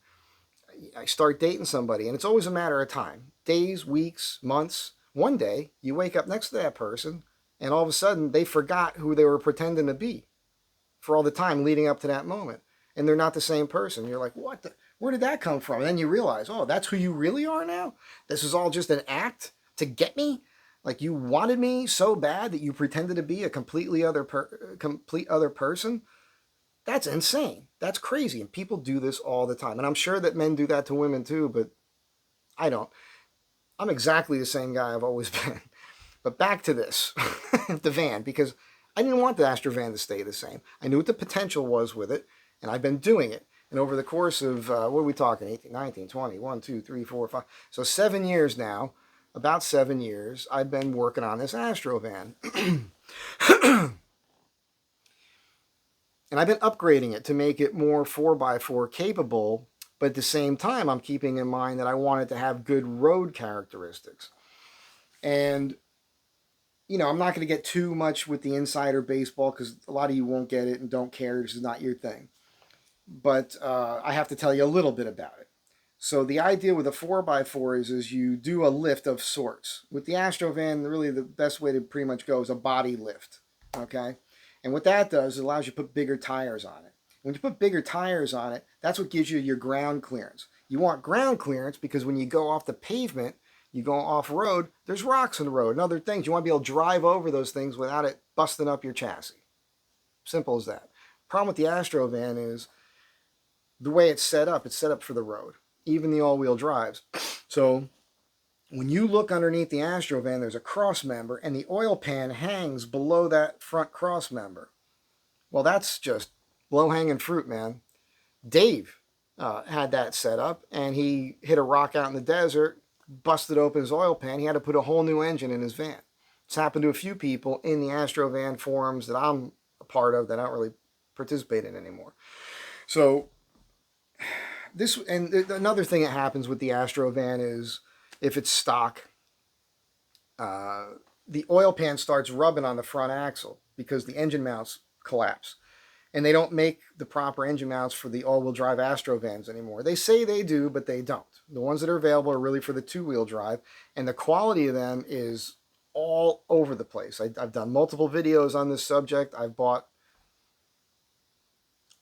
I start dating somebody, and it's always a matter of time. Days, weeks, months. One day, you wake up next to that person, and all of a sudden, they forgot who they were pretending to be for all the time leading up to that moment. And they're not the same person. You're like, what the? Where did that come from? And then you realize, oh, that's who you really are now? This is all just an act to get me? Like you wanted me so bad that you pretended to be a complete other person? That's insane. That's crazy. And people do this all the time. And I'm sure that men do that to women too, but I don't. I'm exactly the same guy I've always been. But back to this, the van, because I didn't want the Astro van to stay the same. I knew what the potential was with it, and I've been doing it. And over the course of, what are we talking, 18, 19, 20, 1, 2, 3, 4, 5. So 7 years now, about 7 years, I've been working on this Astro van. And I've been upgrading it to make it more 4x4 capable, but at the same time, I'm keeping in mind that I want it to have good road characteristics. And, you know, I'm not going to get too much with the insider baseball because a lot of you won't get it and don't care. This is not your thing. But I have to tell you a little bit about it. So the idea with a 4x4 is you do a lift of sorts. With the Astro van, really the best way to pretty much go is a body lift. Okay? And what that does, it allows you to put bigger tires on it. When you put bigger tires on it, that's what gives you your ground clearance. You want ground clearance because when you go off the pavement, you go off road, there's rocks in the road and other things. You want to be able to drive over those things without it busting up your chassis. Simple as that. Problem with the Astro van is the way it's set up for the road. Even the all-wheel drives. So when you look underneath the Astro van, there's a cross member, and the oil pan hangs below that front cross member. Well, that's just low-hanging fruit, man. Dave had that set up, and he hit a rock out in the desert, busted open his oil pan. He had to put a whole new engine in his van. It's happened to a few people in the Astro van forums that I'm a part of that I don't really participate in anymore. So this, and another thing that happens with the Astro van is if it's stock, the oil pan starts rubbing on the front axle because the engine mounts collapse. And they don't make the proper engine mounts for the all-wheel drive Astro vans anymore. They say they do, but they don't. The ones that are available are really for the two-wheel drive, and the quality of them is all over the place. I've done multiple videos on this subject. I've bought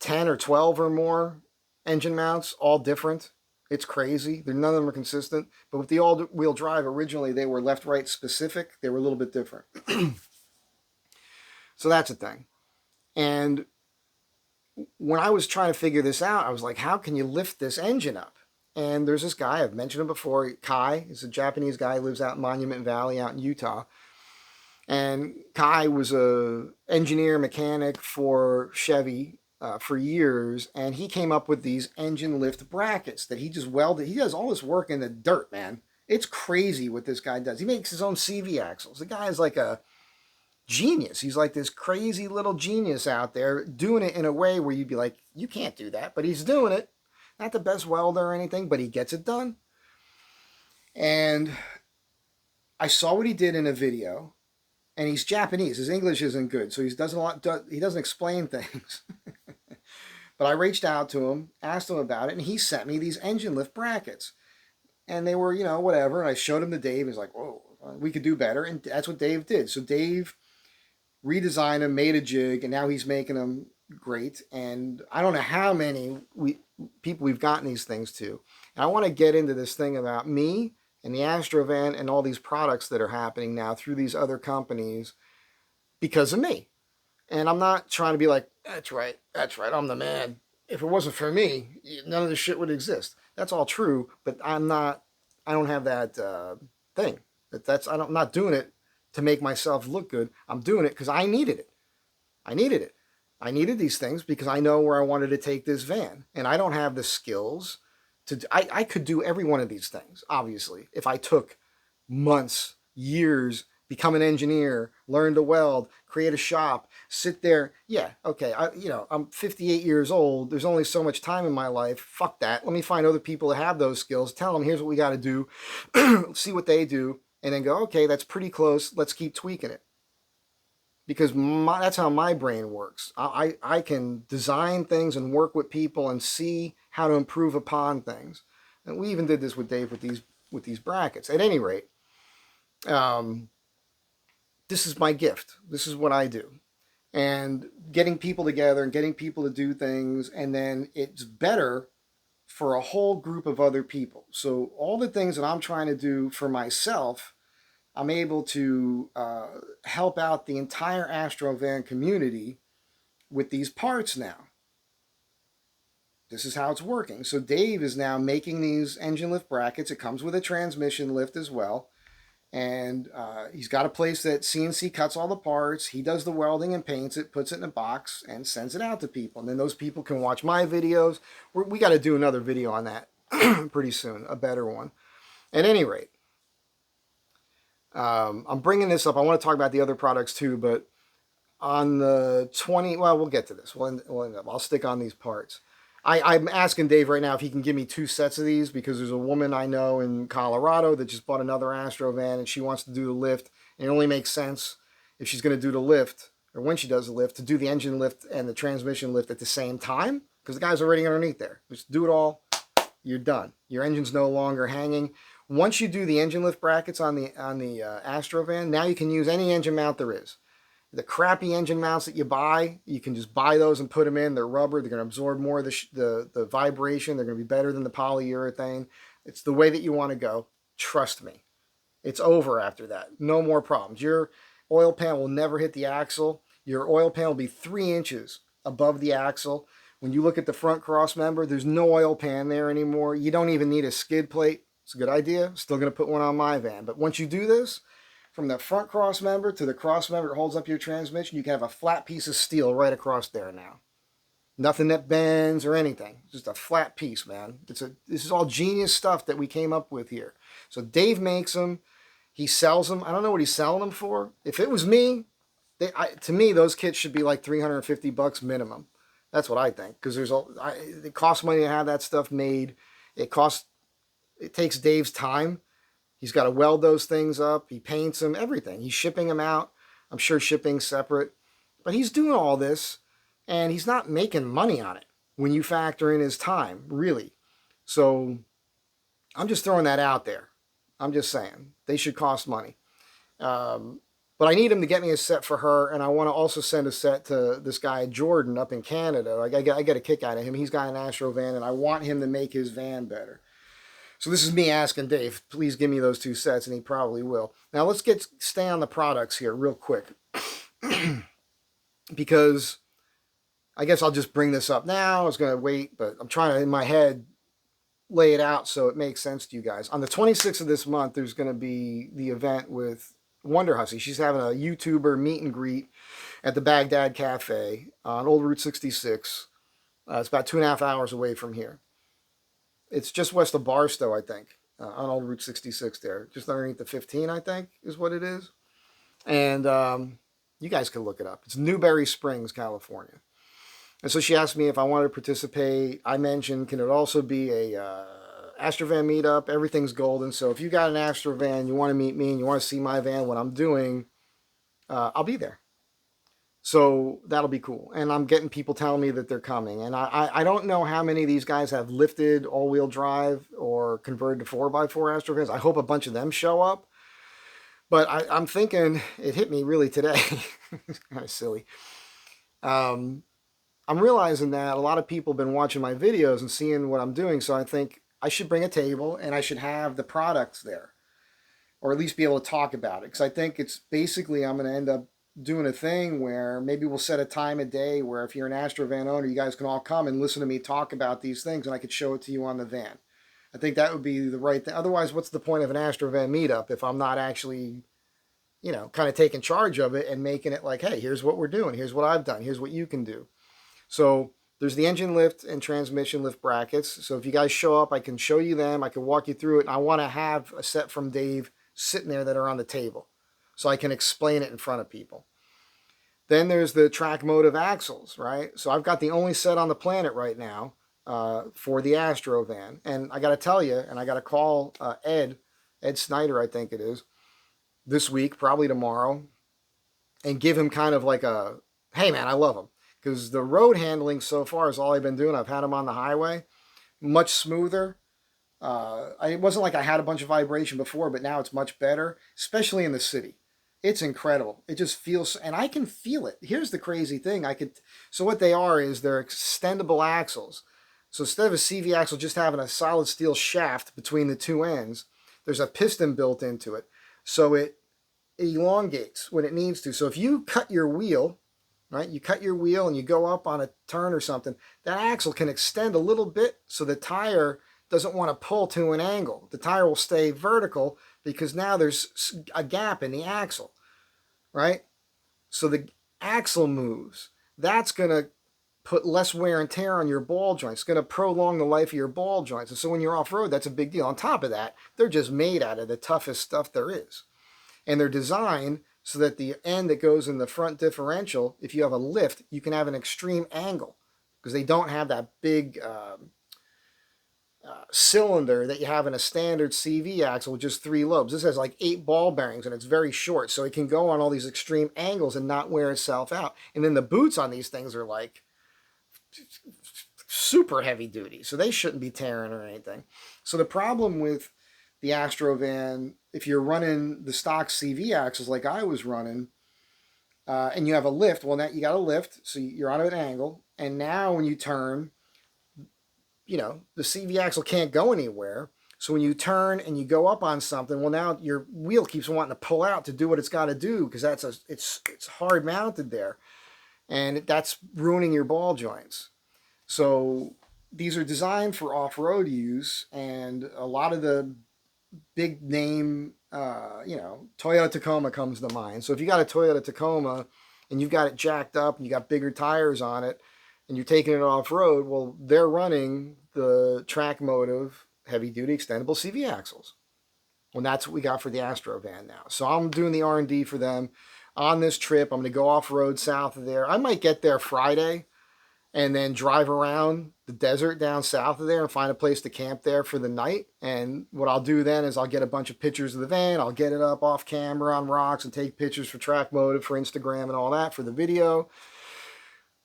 10 or 12 or more engine mounts, all different. It's crazy. None of them are consistent. But with the all-wheel drive, originally they were left-right specific. They were a little bit different. So that's a thing. And when I was trying to figure this out, I was like, how can you lift this engine up? And there's this guy, I've mentioned him before, Kai. He's a Japanese guy, lives out in Monument Valley out in Utah. And Kai was a engineer mechanic for Chevy for years, and he came up with these engine lift brackets that he just welded. He does all this work in the dirt, man. It's crazy what this guy does. He makes his own CV axles. The guy is like a genius. He's like this crazy little genius out there doing it in a way where you'd be like, you can't do that, but he's doing it. Not the best welder or anything, but he gets it done. And I saw what he did in a video, and he's Japanese. His English isn't good, so he doesn't explain things. But I reached out to him, asked him about it, and he sent me these engine lift brackets. And they were, you know, whatever. And I showed them to Dave. He's like, whoa, we could do better. And that's what Dave did. So Dave redesigned them, made a jig, and now he's making them great. And I don't know how many people we've gotten these things to. And I want to get into this thing about me and the Astro van and all these products that are happening now through these other companies because of me. And I'm not trying to be like, that's right, I'm the man. If it wasn't for me, none of this shit would exist. That's all true, but I don't have that thing. I'm not doing it to make myself look good. I'm doing it because I needed it. I needed these things because I know where I wanted to take this van. And I don't have the skills I could do every one of these things, obviously, if I took months, years, become an engineer, learn to weld, create a shop, sit there. Yeah, okay, I'm 58 years old. There's only so much time in my life. Fuck that. Let me find other people that have those skills. Tell them, here's what we got to do. See what they do. And then go, okay, that's pretty close. Let's keep tweaking it. Because that's how my brain works. I can design things and work with people and see how to improve upon things. And we even did this with Dave with these brackets. At any rate, this is my gift. This is what I do. And getting people together and getting people to do things, and then it's better for a whole group of other people. So all the things that I'm trying to do for myself, I'm able to help out the entire Astro van community with these parts now. This is how it's working. So Dave is now making these engine lift brackets. It comes with a transmission lift as well. And he's got a place that CNC cuts all the parts. He does the welding and paints it, puts it in a box, and sends it out to people. And then those people can watch my videos. We got to do another video on that pretty soon, a better one. At any rate, I'm bringing this up. I want to talk about the other products too, but on the we'll get to this. We'll end up. I'll stick on these parts. I'm asking Dave right now if he can give me 2 sets of these because there's a woman I know in Colorado that just bought another Astro van and she wants to do the lift. And it only makes sense if she's going to do the lift, or when she does the lift, to do the engine lift and the transmission lift at the same time because the guy's already underneath there. Just do it all. You're done. Your engine's no longer hanging. Once you do the engine lift brackets on the Astro van, now you can use any engine mount there is. The crappy engine mounts that you buy, you can just buy those and put them in. They're rubber. They're going to absorb more of the vibration. They're going to be better than the polyurethane. It's the way that you want to go. Trust me. It's over after that. No more problems. Your oil pan will never hit the axle. Your oil pan will be 3 inches above the axle. When you look at the front cross member, there's no oil pan there anymore. You don't even need a skid plate. It's a good idea. Still going to put one on my van. But once you do this, from the front cross member to the cross member that holds up your transmission, you can have a flat piece of steel right across there now. Nothing that bends or anything. Just a flat piece, man. This is all genius stuff that we came up with here. So Dave makes them. He sells them. I don't know what he's selling them for. If it was me, to me, those kits should be like $350 minimum. That's what I think. Because it costs money to have that stuff made. It takes Dave's time. He's got to weld those things up. He paints them, everything. He's shipping them out. I'm sure shipping's separate. But he's doing all this and he's not making money on it when you factor in his time, really. So I'm just throwing that out there. I'm just saying they should cost money. But I need him to get me a set for her, and I want to also send a set to this guy Jordan up in Canada. I get a kick out of him. He's got an Astro van, and I want him to make his van better. So this is me asking Dave, please give me those 2 sets, and he probably will. Now let's stay on the products here real quick. Because I guess I'll just bring this up now. I was going to wait, but I'm trying to, in my head, lay it out so it makes sense to you guys. On the 26th of this month, there's going to be the event with Wonder Hussy. She's having a YouTuber meet and greet at the Baghdad Cafe on Old Route 66. It's about 2.5 hours away from here. It's just west of Barstow, I think, on Old Route 66 there. Just underneath the 15, I think, is what it is. And you guys can look it up. It's Newberry Springs, California. And so she asked me if I wanted to participate. I mentioned, can it also be a Astrovan meetup? Everything's golden. So if you got an Astrovan, you want to meet me, and you want to see my van, what I'm doing, I'll be there. So that'll be cool. And I'm getting people telling me that they're coming. And I don't know how many of these guys have lifted all-wheel drive or converted to 4x4 Astrovans. I hope a bunch of them show up. But I'm thinking, it hit me really today. It's kind of silly. I'm realizing that a lot of people have been watching my videos and seeing what I'm doing. So I think I should bring a table and I should have the products there. Or at least be able to talk about it. Because I think it's basically, I'm going to end up doing a thing where maybe we'll set a time a day where if you're an Astrovan owner, you guys can all come and listen to me talk about these things, and I could show it to you on the van. I think that would be the right thing. Otherwise, what's the point of an Astrovan meetup if I'm not actually, kind of taking charge of it and making it like, hey, here's what we're doing. Here's what I've done. Here's what you can do. So there's the engine lift and transmission lift brackets. So if you guys show up, I can show you them. I can walk you through it. And I want to have a set from Dave sitting there that are on the table, so I can explain it in front of people. Then there's the track motive axles, right? So I've got the only set on the planet right now for the Astro van. And I got to tell you, and I got to call Ed Snyder, I think it is, this week, probably tomorrow, and give him kind of like a, hey man, I love him. Because the road handling so far is all I've been doing. I've had him on the highway, much smoother. It wasn't like I had a bunch of vibration before, but now it's much better, especially in the city. It's incredible. It just feels, and I can feel it. Here's the crazy thing. So what they are is they're extendable axles. So instead of a CV axle just having a solid steel shaft between the two ends, there's a piston built into it. So it elongates when it needs to. So if you cut your wheel, right, you cut your wheel and you go up on a turn or something, that axle can extend a little bit so the tire doesn't want to pull to an angle. The tire will stay vertical because now there's a gap in the axle, right? So the axle moves. That's going to put less wear and tear on your ball joints. It's going to prolong the life of your ball joints. And so when you're off-road, that's a big deal. On top of that, they're just made out of the toughest stuff there is. And they're designed so that the end that goes in the front differential, if you have a lift, you can have an extreme angle because they don't have that big cylinder that you have in a standard CV axle with just 3 lobes. This has like 8 ball bearings and it's very short, so it can go on all these extreme angles and not wear itself out. And then the boots on these things are like super heavy duty, so they shouldn't be tearing or anything. So the problem with the Astrovan, if you're running the stock CV axles like I was running, and you have a lift, well, now you got a lift, so you're on an angle, and now when you turn, the CV axle can't go anywhere. So when you turn and you go up on something, well, now your wheel keeps wanting to pull out to do what it's got to do because it's hard mounted there, and that's ruining your ball joints. So these are designed for off-road use, and a lot of the big name, Toyota Tacoma comes to mind. So if you got a Toyota Tacoma and you've got it jacked up and you got bigger tires on it, and you're taking it off-road, well, they're running the track motive heavy-duty extendable CV axles. Well, that's what we got for the Astro van now. So I'm doing the R&D for them on this trip. I'm going to go off-road south of there. I might get there Friday and then drive around the desert down south of there and find a place to camp there for the night. And what I'll do then is I'll get a bunch of pictures of the van. I'll get it up off camera on rocks and take pictures for track motive, for Instagram and all that, for the video.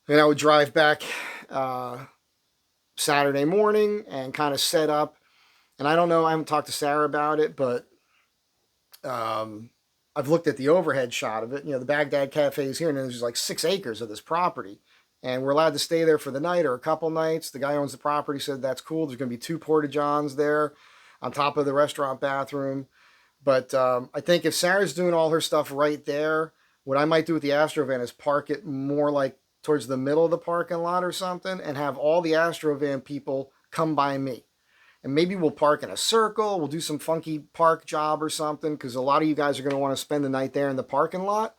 And I would drive back Saturday morning and kind of set up. And I don't know, I haven't talked to Sarah about it, but I've looked at the overhead shot of it. You know, the Baghdad Cafe is here, and there's like 6 acres of this property. And we're allowed to stay there for the night or a couple nights. The guy who owns the property said that's cool. There's going to be 2 porta-johns there on top of the restaurant bathroom. But I think if Sarah's doing all her stuff right there, what I might do with the Astro van is park it more like towards the middle of the parking lot or something, and have all the Astro van people come by me. And maybe we'll park in a circle. We'll do some funky park job or something, because a lot of you guys are going to want to spend the night there in the parking lot.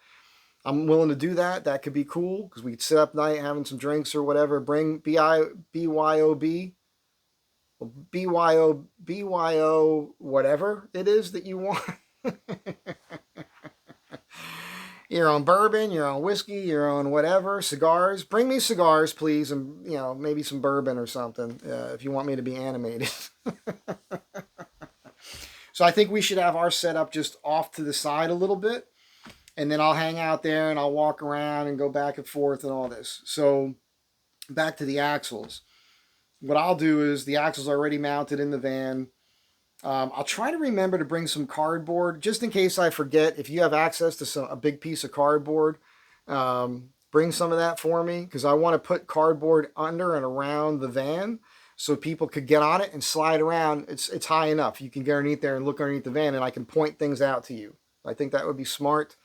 I'm willing to do that. That could be cool, because we could sit up night having some drinks or whatever. Bring BYOB, whatever it is that you want. Your own bourbon, your own whiskey, your own whatever, cigars. Bring me cigars, please, and maybe some bourbon or something if you want me to be animated. So I think we should have our setup just off to the side a little bit, and then I'll hang out there and I'll walk around and go back and forth and all this. So back to the axles. What I'll do is the axles are already mounted in the van. I'll try to remember to bring some cardboard, just in case I forget. If you have access to a big piece of cardboard, bring some of that for me, because I want to put cardboard under and around the van so people could get on it and slide around. It's high enough. You can get underneath there and look underneath the van, and I can point things out to you. I think that would be smart.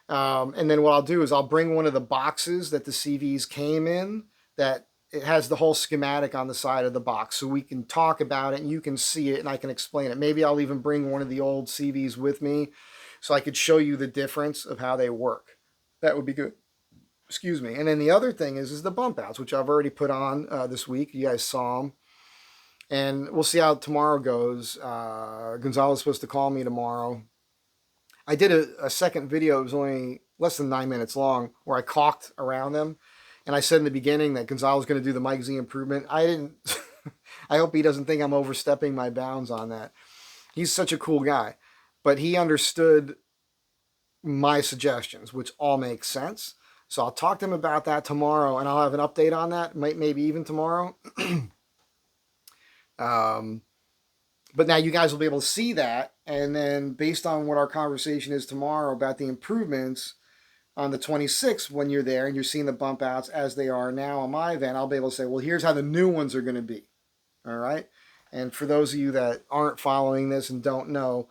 And then what I'll do is I'll bring one of the boxes that the CVs came in, that it has the whole schematic on the side of the box, so we can talk about it and you can see it and I can explain it. Maybe I'll even bring one of the old CVs with me so I could show you the difference of how they work. That would be good. Excuse me. And then the other thing is the bump outs, which I've already put on this week. You guys saw them. And we'll see how tomorrow goes. Gonzalo's supposed to call me tomorrow. I did a second video. It was only less than 9 minutes long, where I caulked around them. And I said in the beginning that Gonzalo's going to do the Mike Z improvement. I didn't. I hope he doesn't think I'm overstepping my bounds on that. He's such a cool guy. But he understood my suggestions, which all make sense. So I'll talk to him about that tomorrow, and I'll have an update on that, maybe even tomorrow. But now you guys will be able to see that. And then based on what our conversation is tomorrow about the improvements, on the 26th, when you're there and you're seeing the bump outs as they are now on my van, I'll be able to say, well, here's how the new ones are going to be. All right. And for those of you that aren't following this and don't know,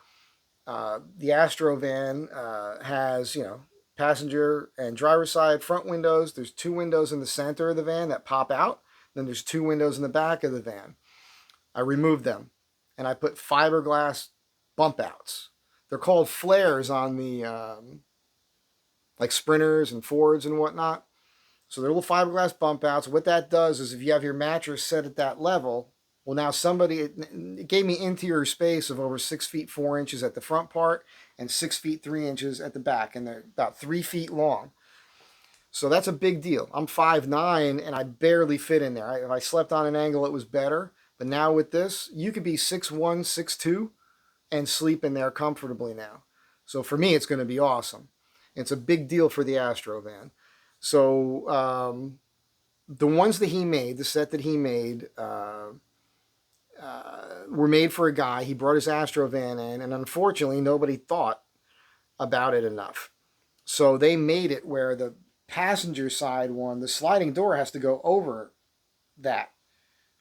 the Astro van has, passenger and driver side front windows. There's 2 windows in the center of the van that pop out. Then there's 2 windows in the back of the van. I removed them and I put fiberglass bump outs. They're called flares on the, like Sprinters and Fords and whatnot. So they're little fiberglass bump outs. What that does is if you have your mattress set at that level, well, now it gave me interior space of over 6 feet 4 inches at the front part and 6 feet 3 inches at the back. And they're about 3 feet long. So that's a big deal. I'm 5'9", and I barely fit in there. If I slept on an angle, it was better. But now with this, you could be 6'1", 6'2", and sleep in there comfortably now. So for me, it's going to be awesome. It's a big deal for the Astro van. So the ones that he made, the set that he made, were made for a guy. He brought his Astro van in, and unfortunately, nobody thought about it enough. So they made it where the passenger side one, the sliding door has to go over that.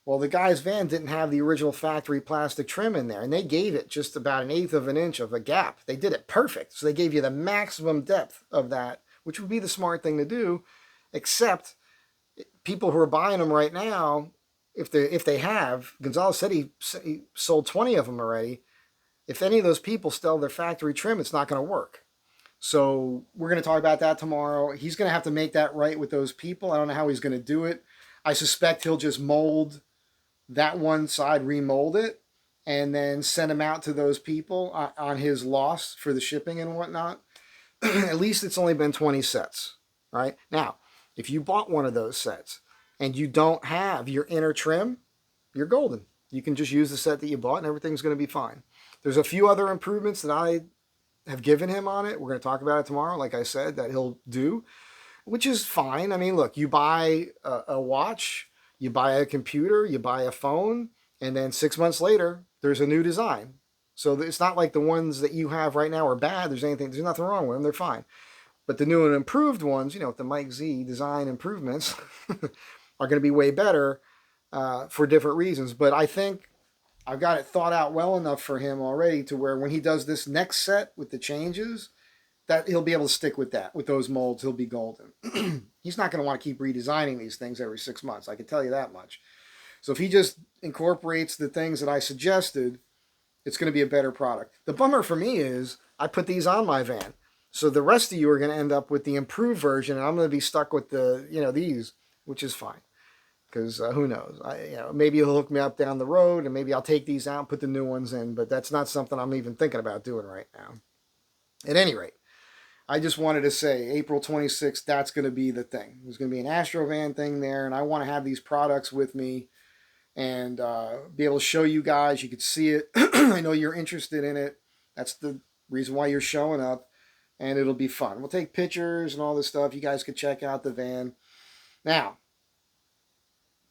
Well, the guy's van didn't have the original factory plastic trim in there, and they gave it just about 1/8 of an inch of a gap. They did it perfect. So they gave you the maximum depth of that, which would be the smart thing to do, except people who are buying them right now, if they have, Gonzalo said he sold 20 of them already. If any of those people still have their factory trim, it's not going to work. So we're going to talk about that tomorrow. He's going to have to make that right with those people. I don't know how he's going to do it. I suspect he'll just mold that one side, remold it, and then send them out to those people on his loss for the shipping and whatnot. At least it's only been 20 sets, right? Now, if you bought one of those sets and you don't have your inner trim, you're golden. You can just use the set that you bought and everything's going to be fine. There's a few other improvements that I have given him on it. We're going to talk about it tomorrow, like I said, that he'll do. which is fine. I mean, look, you buy a watch, you buy a computer, you buy a phone, and then 6 months later, there's a new design. So it's not like the ones that you have right now are bad. There's nothing wrong with them. They're fine. But the new and improved ones, with the Mike Z design improvements, are going to be way better for different reasons. But I think I've got it thought out well enough for him already to where when he does this next set with the changes, that he'll be able to stick with that. With those molds, he'll be golden. He's not going to want to keep redesigning these things every 6 months. I can tell you that much. So if he just incorporates the things that I suggested, it's going to be a better product. The bummer for me is I put these on my van. So the rest of you are going to end up with the improved version, and I'm going to be stuck with these, which is fine. Because who knows? Maybe he'll hook me up down the road, and maybe I'll take these out and put the new ones in. But that's not something I'm even thinking about doing right now. At any rate, I just wanted to say April 26th, that's going to be the thing. There's going to be an Astro van thing there, and I want to have these products with me and be able to show you guys. You could see it. I know you're interested in it. That's the reason why you're showing up, and it'll be fun. We'll take pictures and all this stuff. You guys could check out the van. Now,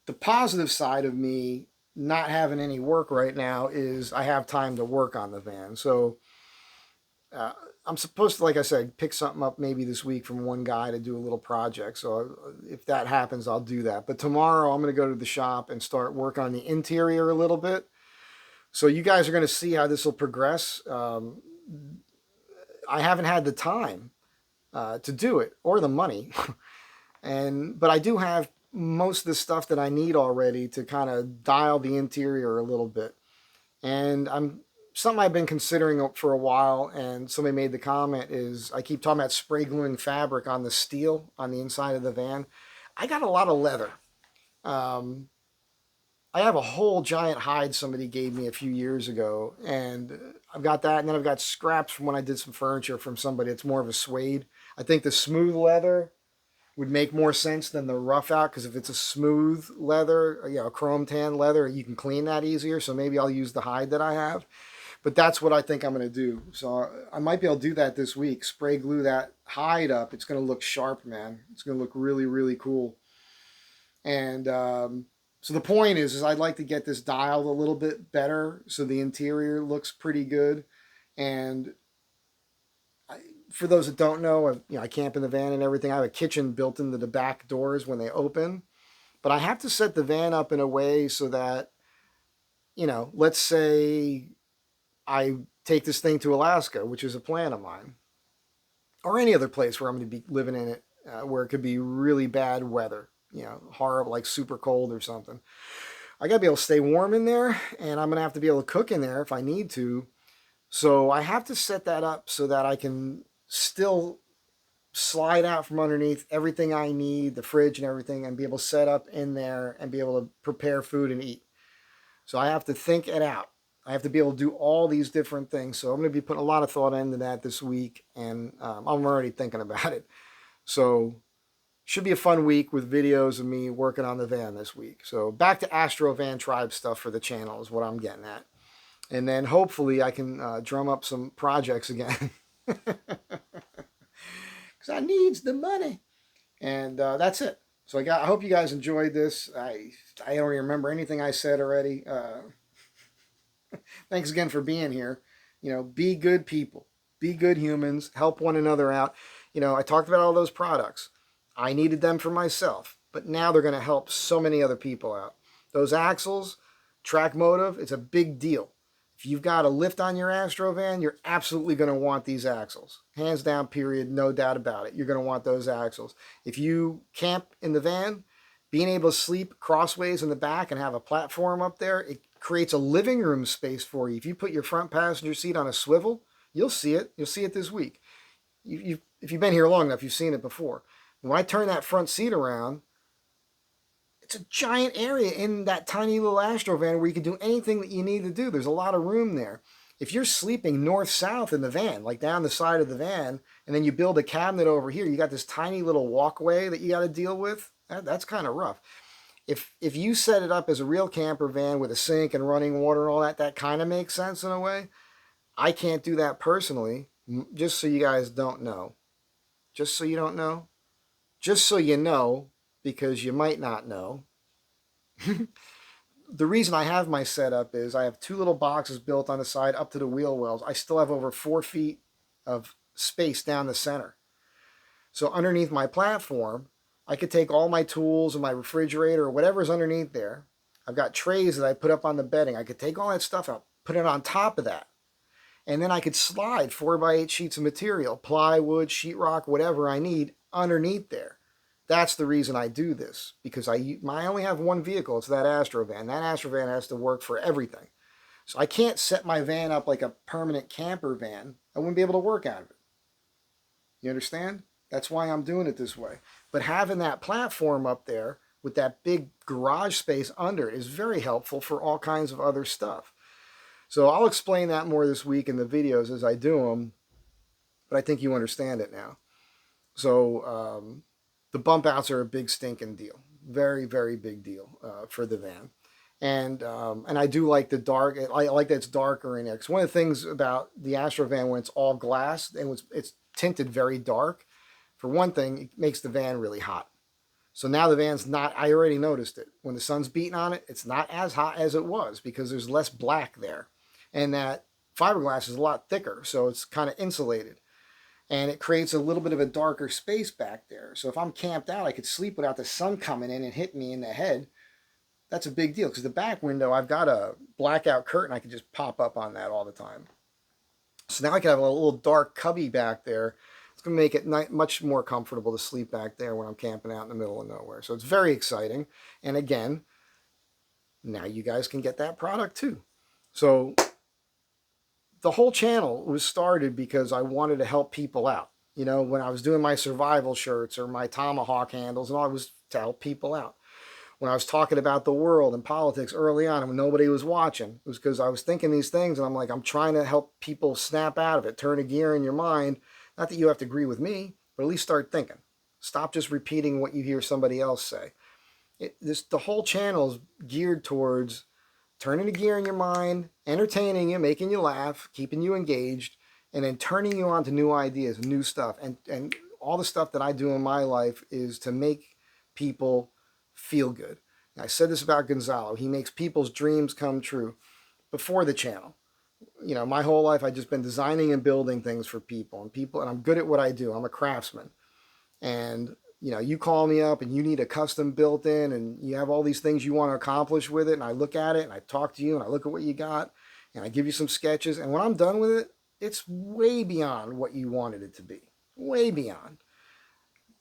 the positive side of me not having any work right now is I have time to work on the van. So I'm supposed to, like I said, pick something up maybe this week from one guy to do a little project. So if that happens, I'll do that. But tomorrow I'm going to go to the shop and start work on the interior a little bit. So you guys are going to see how this will progress. I haven't had the time to do it or the money. But I do have most of the stuff that I need already to kind of dial the interior a little bit. And something I've been considering for a while, and somebody made the comment, is I keep talking about spray gluing fabric on the steel on the inside of the van. I got a lot of leather. I have a whole giant hide somebody gave me a few years ago, and I've got that, and then I've got scraps from when I did some furniture from somebody. It's more of a suede. I think the smooth leather would make more sense than the rough out, because if it's a smooth leather, chrome tan leather, you can clean that easier. So maybe I'll use the hide that I have. But that's what I think I'm going to do. So I might be able to do that this week. Spray glue that hide up. It's going to look sharp, man. It's going to look really, really cool. And so the point is I'd like to get this dialed a little bit better so the interior looks pretty good. And for those that don't know, I camp in the van and everything. I have a kitchen built into the back doors when they open. But I have to set the van up in a way so that, let's say I take this thing to Alaska, which is a plan of mine, or any other place where I'm going to be living in it, where it could be really bad weather, horrible, like super cold or something. I got to be able to stay warm in there, and I'm going to have to be able to cook in there if I need to. So I have to set that up so that I can still slide out from underneath everything I need, the fridge and everything, and be able to set up in there and be able to prepare food and eat. So I have to think it out. I have to be able to do all these different things. So I'm going to be putting a lot of thought into that this week, and I'm already thinking about it. So should be a fun week with videos of me working on the van this week. So back to Astro Van Tribe stuff for the channel is what I'm getting at. And then hopefully I can drum up some projects again. Because I needs the money. And that's it. So I hope you guys enjoyed this. I don't even remember anything I said already. Thanks again for being here. Be good people. Be good humans. Help one another out. I talked about all those products. I needed them for myself. But now they're going to help so many other people out. Those axles, track motive, it's a big deal. If you've got a lift on your Astro van, you're absolutely going to want these axles. Hands down, period, no doubt about it. You're going to want those axles. If you camp in the van, being able to sleep crossways in the back and have a platform up there, it creates a living room space for you. If you put your front passenger seat on a swivel, you'll see it. You'll see it this week. If you've been here long enough, you've seen it before. When I turn that front seat around, it's a giant area in that tiny little Astro van where you can do anything that you need to do. There's a lot of room there. If you're sleeping north-south in the van, like down the side of the van, and then you build a cabinet over here, you got this tiny little walkway that you got to deal with, that's kind of rough. If you set it up as a real camper van with a sink and running water and all that, that kind of makes sense in a way. I can't do that personally, just so you guys don't know. Just so you don't know. Just so you know, because you might not know, the reason I have my setup is I have two little boxes built on the side up to the wheel wells. I still have over 4 feet of space down the center. So underneath my platform, I could take all my tools and my refrigerator or whatever's underneath there. I've got trays that I put up on the bedding. I could take all that stuff out, put it on top of that. And then I could slide 4x8 sheets of material, plywood, sheetrock, whatever I need underneath there. That's the reason I do this, because I only have one vehicle. It's that Astro van. That Astro van has to work for everything. So I can't set my van up like a permanent camper van. I wouldn't be able to work out of it. You understand? That's why I'm doing it this way. But having that platform up there with that big garage space under it is very helpful for all kinds of other stuff. So I'll explain that more this week in the videos as I do them, but I think you understand it now. So the bump outs are a big stinking deal. Very, very big deal for the van. And I do like the dark. I like that it's darker in there. Because one of the things about the Astro van when it's all glass and it's tinted very dark, for one thing, it makes the van really hot. So now the van's not, I already noticed it. When the sun's beating on it, it's not as hot as it was because there's less black there. And that fiberglass is a lot thicker, so it's kind of insulated. And it creates a little bit of a darker space back there. So if I'm camped out, I could sleep without the sun coming in and hitting me in the head. That's a big deal because the back window, I've got a blackout curtain. I can just pop up on that all the time. So now I can have a little dark cubby back there. It's going to make it much more comfortable to sleep back there when I'm camping out in the middle of nowhere. So it's very exciting. And again, now you guys can get that product too. So the whole channel was started because I wanted to help people out. You know, when I was doing my survival shirts or my tomahawk handles and all, it was to help people out. When I was talking about the world and politics early on and when nobody was watching, it was because I was thinking these things and I'm like, I'm trying to help people snap out of it, turn a gear in your mind. Not that you have to agree with me, but at least start thinking. Stop just repeating what you hear somebody else say. The whole channel is geared towards turning a gear in your mind, entertaining you, making you laugh, keeping you engaged, and then turning you on to new ideas, new stuff. And all the stuff that I do in my life is to make people feel good. And I said this about Gonzalo. He makes people's dreams come true before the channel. You know, my whole life I've just been designing and building things for people, and I'm good at what I do. I'm a craftsman. And you know, you call me up and you need a custom built in and you have all these things you want to accomplish with it, and I look at it and I talk to you and I look at what you got and I give you some sketches, and when I'm done with it, it's way beyond what you wanted it to be. Way beyond.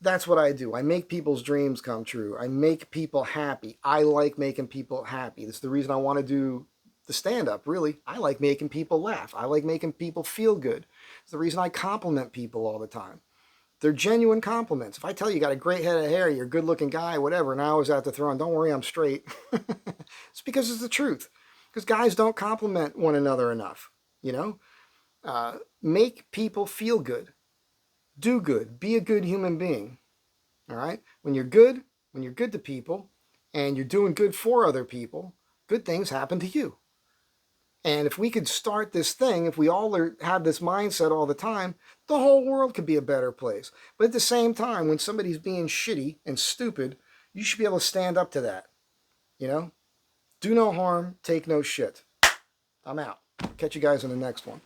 That's what I do. I make people's dreams come true. I make people happy. I like making people happy. That's the reason I want to do the stand-up, really. I like making people laugh. I like making people feel good. It's the reason I compliment people all the time. They're genuine compliments. If I tell you got a great head of hair, you're a good-looking guy, whatever, and I always have to throw in, don't worry, I'm straight. It's because it's the truth. Because guys don't compliment one another enough, you know? Make people feel good. Do good. Be a good human being. All right? When you're good to people, and you're doing good for other people, good things happen to you. And if we could start this thing, if we all had this mindset all the time, the whole world could be a better place. But at the same time, when somebody's being shitty and stupid, you should be able to stand up to that. You know? Do no harm, take no shit. I'm out. Catch you guys in the next one.